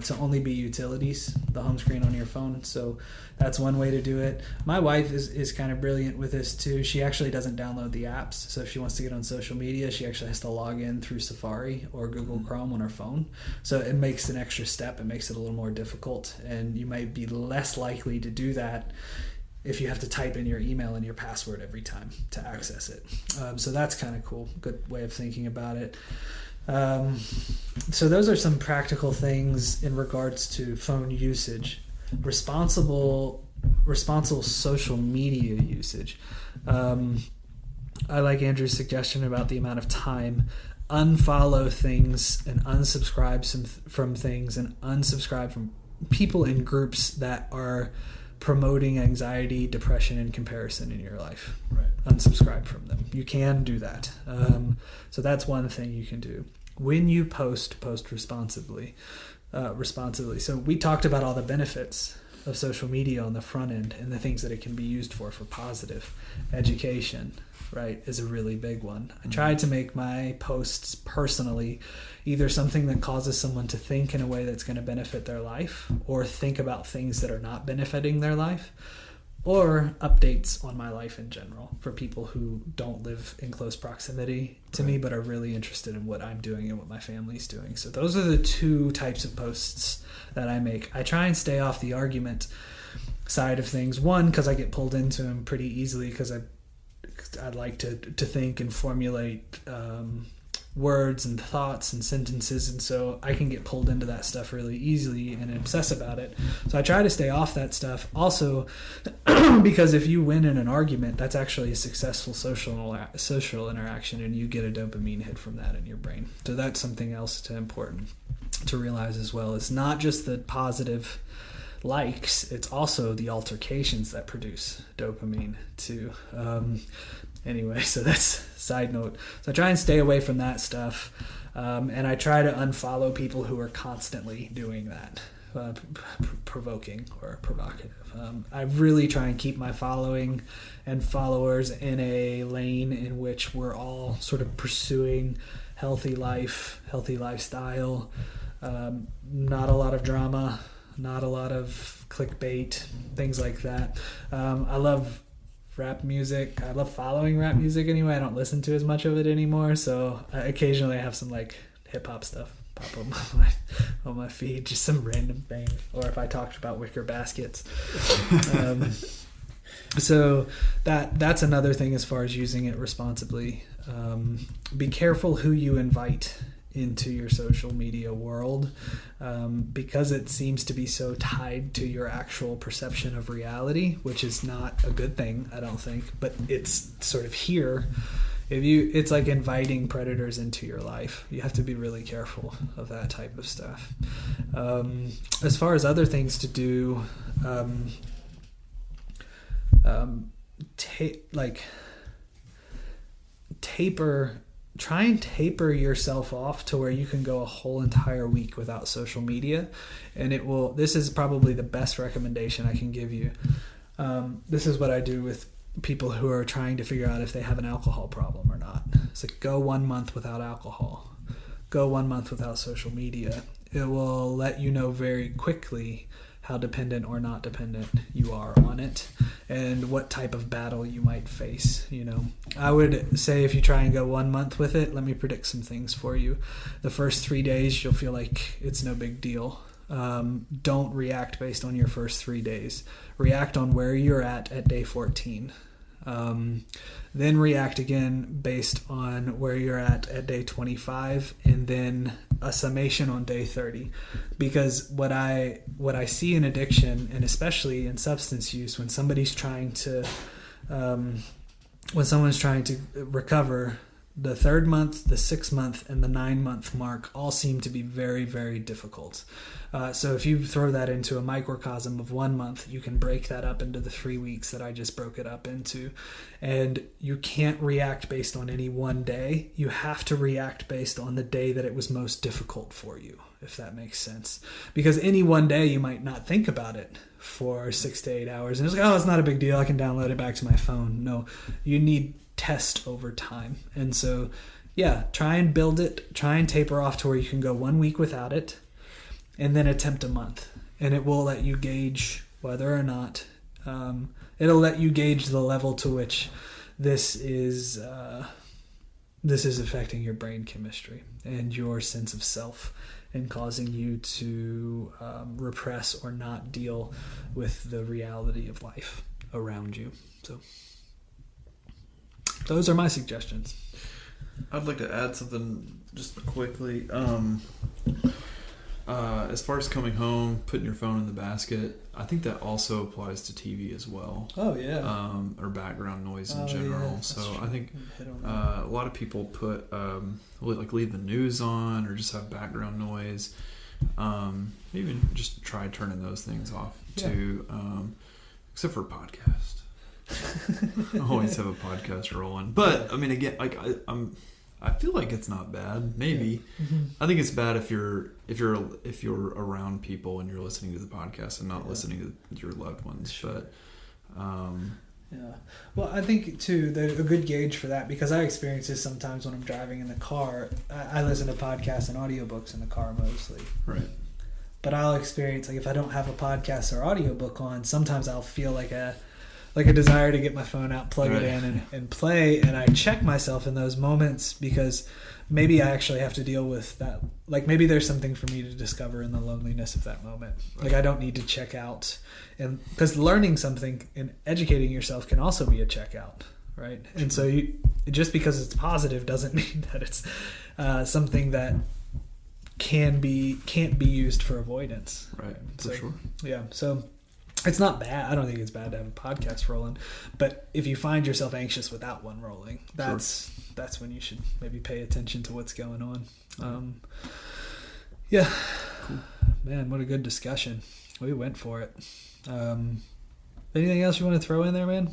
to only be utilities, the home screen on your phone. So that's one way to do it. My wife is kind of brilliant with this too. She actually doesn't download the apps. So if she wants to get on social media, she actually has to log in through Safari or Google Chrome on her phone. So it makes an extra step. It makes it a little more difficult. And you might be less likely to do that if you have to type in your email and your password every time to access it. So that's kind of cool. Good way of thinking about it. So those are some practical things in regards to phone usage. Responsible social media usage. I like Andrew's suggestion about the amount of time. Unfollow things and unsubscribe from things and unsubscribe from people in groups that are promoting anxiety, depression, and comparison in your life. Right. Unsubscribe from them. You can do that. So that's one thing you can do. When you post responsibly. So we talked about all the benefits of social media on the front end and the things that it can be used for positive. Education, right, is a really big one. I tried to make my posts personally either something that causes someone to think in a way that's going to benefit their life, or think about things that are not benefiting their life, or updates on my life in general for people who don't live in close proximity to me but are really interested in what I'm doing and what my family's doing. So those are the two types of posts that I make. I try and stay off the argument side of things. One, because I get pulled into them pretty easily, because I like to think and formulate words and thoughts and sentences, and so I can get pulled into that stuff really easily and obsess about it. So I try to stay off that stuff. Also, because if you win in an argument, that's actually a successful social interaction, and you get a dopamine hit from that in your brain. So that's something else important to realize as well. It's not just the positive likes, it's also the altercations that produce dopamine too. Anyway, so that's a side note. So I try and stay away from that stuff, and I try to unfollow people who are constantly doing that, provoking or provocative. I really try and keep my following and followers in a lane in which we're all sort of pursuing healthy life, healthy lifestyle, not a lot of drama, not a lot of clickbait, things like that. I love rap music. I love following rap music anyway. I don't listen to as much of it anymore, so occasionally I have some like hip hop stuff pop up on my feed, just some random thing, or if I talked about wicker baskets. So that's another thing as far as using it responsibly. Be careful who you invite into your social media world, because it seems to be so tied to your actual perception of reality, which is not a good thing, I don't think, but it's sort of here. It's like inviting predators into your life. You have to be really careful of that type of stuff. As far as other things to do, try and taper yourself off to where you can go a whole entire week without social media, and this is probably the best recommendation I can give you. This is what I do with people who are trying to figure out if they have an alcohol problem or not. It's like, go 1 month without alcohol, go 1 month without social media. It will let you know very quickly how dependent or not dependent you are on it, and what type of battle you might face. I would say if you try and go 1 month with it, let me predict some things for you. The first 3 days, you'll feel like it's no big deal. Don't react based on your first 3 days. React on where you're at day 14. Then react again based on where you're at day 25, and then a summation on day 30. Because what I see in addiction, and especially in substance use, when someone's trying to recover, The 3rd month, the 6th month, and the 9-month mark all seem to be very, very difficult. So if you throw that into a microcosm of 1 month, you can break that up into the 3 weeks that I just broke it up into. And you can't react based on any one day. You have to react based on the day that it was most difficult for you, if that makes sense. Because any one day you might not think about it for 6 to 8 hours. And it's like, oh, it's not a big deal. I can download it back to my phone. No, you need test over time. And so, yeah, try and build it. Try and taper off to where you can go 1 week without it, and then attempt a month. And it will let you gauge whether or not, it'll let you gauge the level to which this is affecting your brain chemistry and your sense of self, and causing you to repress or not deal with the reality of life around you. So those are my suggestions. I'd like to add something just quickly. As far as coming home, putting your phone in the basket, I think that also applies to TV as well. Oh, yeah. Or background noise in general. Yeah, so true. I think a lot of people put, like leave the news on or just have background noise. Even just try turning those things off too, except for podcast. I always have a podcast rolling, but I mean, again, like I feel like it's not bad. Maybe I think it's bad if you're around people and you're listening to the podcast and not listening to your loved ones. Sure. But yeah, well, I think too a good gauge for that, because I experience this sometimes when I'm driving in the car. I listen to podcasts and audiobooks in the car mostly. Right. But I'll experience, like, if I don't have a podcast or audiobook on, sometimes I'll feel like a desire to get my phone out, plug it in, and play. And I check myself in those moments, because maybe I actually have to deal with that. Like, maybe there's something for me to discover in the loneliness of that moment. Right. Like, I don't need to check out. And because learning something and educating yourself can also be a checkout, right? True. And so just because it's positive doesn't mean that it's something that can't be used for avoidance. Right, so, for sure. Yeah, so it's not bad. I don't think it's bad to have a podcast rolling, but if you find yourself anxious without one rolling, that's when you should maybe pay attention to what's going on. Yeah, cool. Man, what a good discussion. We went for it. Anything else you want to throw in there, man?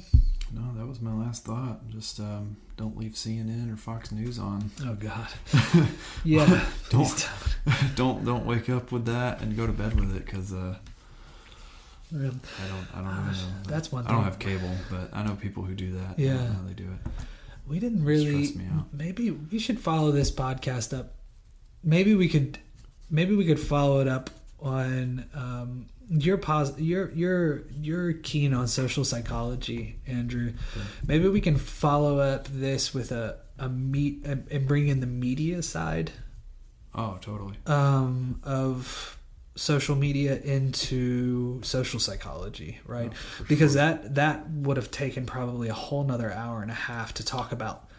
No, that was my last thought. Just don't leave CNN or Fox News on. Oh God. Yeah. don't wake up with that and go to bed with it, because I don't even know. That's one thing. I don't have cable, but I know people who do that. Yeah. I don't know how they do it. We didn't really. Stress me out. Maybe we should follow this podcast up. Maybe we could follow it up on you're keen on social psychology, Andrew. Yeah. Maybe we can follow up this with a meet and bring in the media side. Oh, totally. Of social media into social psychology, right? Oh, because that would have taken probably a whole nother hour and a half to talk about.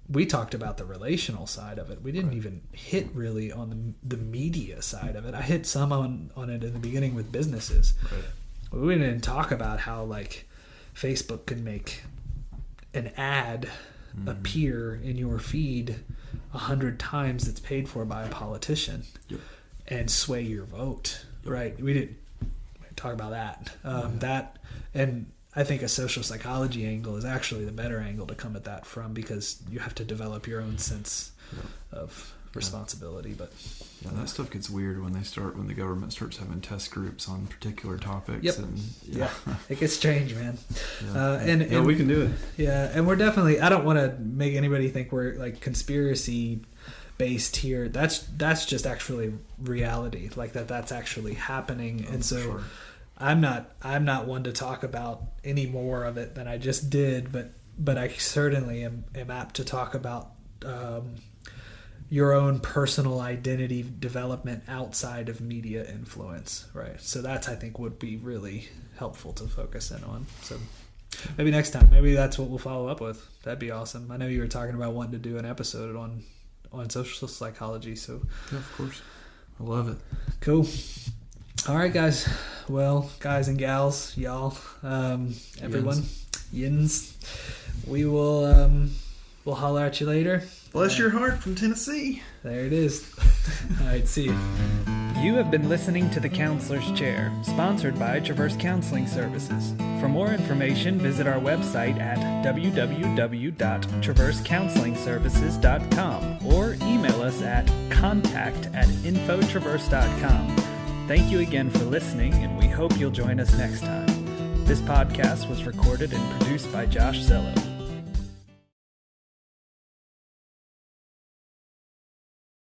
We talked about the relational side of it. We didn't even hit really on the media side of it. I hit some on it in the beginning with businesses. Right. We didn't talk about how, like, Facebook could make an ad appear in your feed 100 times that's paid for by a politician. Yep. And sway your vote. Yep. Right. We didn't talk about that. That, and I think a social psychology angle is actually the better angle to come at that from, because you have to develop your own sense of responsibility. But that stuff gets weird when the government starts having test groups on particular topics. Yep. And it gets strange, man. Yeah. And we can do it. Yeah, and we're definitely. I don't want to make anybody think we're like conspiracy based here. That's just actually reality. Like that's actually happening, and so. Sure. I'm not one to talk about any more of it than I just did, but I certainly am apt to talk about your own personal identity development outside of media influence, right? So that's, I think, would be really helpful to focus in on. So maybe next time, maybe that's what we'll follow up with. That'd be awesome. I know you were talking about wanting to do an episode on social psychology, so yeah, of course, I love it. Cool. All right, guys. Well, guys and gals, y'all, everyone, yins. We will We'll holler at you later. Bless your heart from Tennessee. There it is. All right, see you. You have been listening to The Counselor's Chair, sponsored by Traverse Counseling Services. For more information, visit our website at www.traversecounselingservices.com or email us at contact@infotraverse.com. Thank you again for listening, and we hope you'll join us next time. This podcast was recorded and produced by Josh Zello.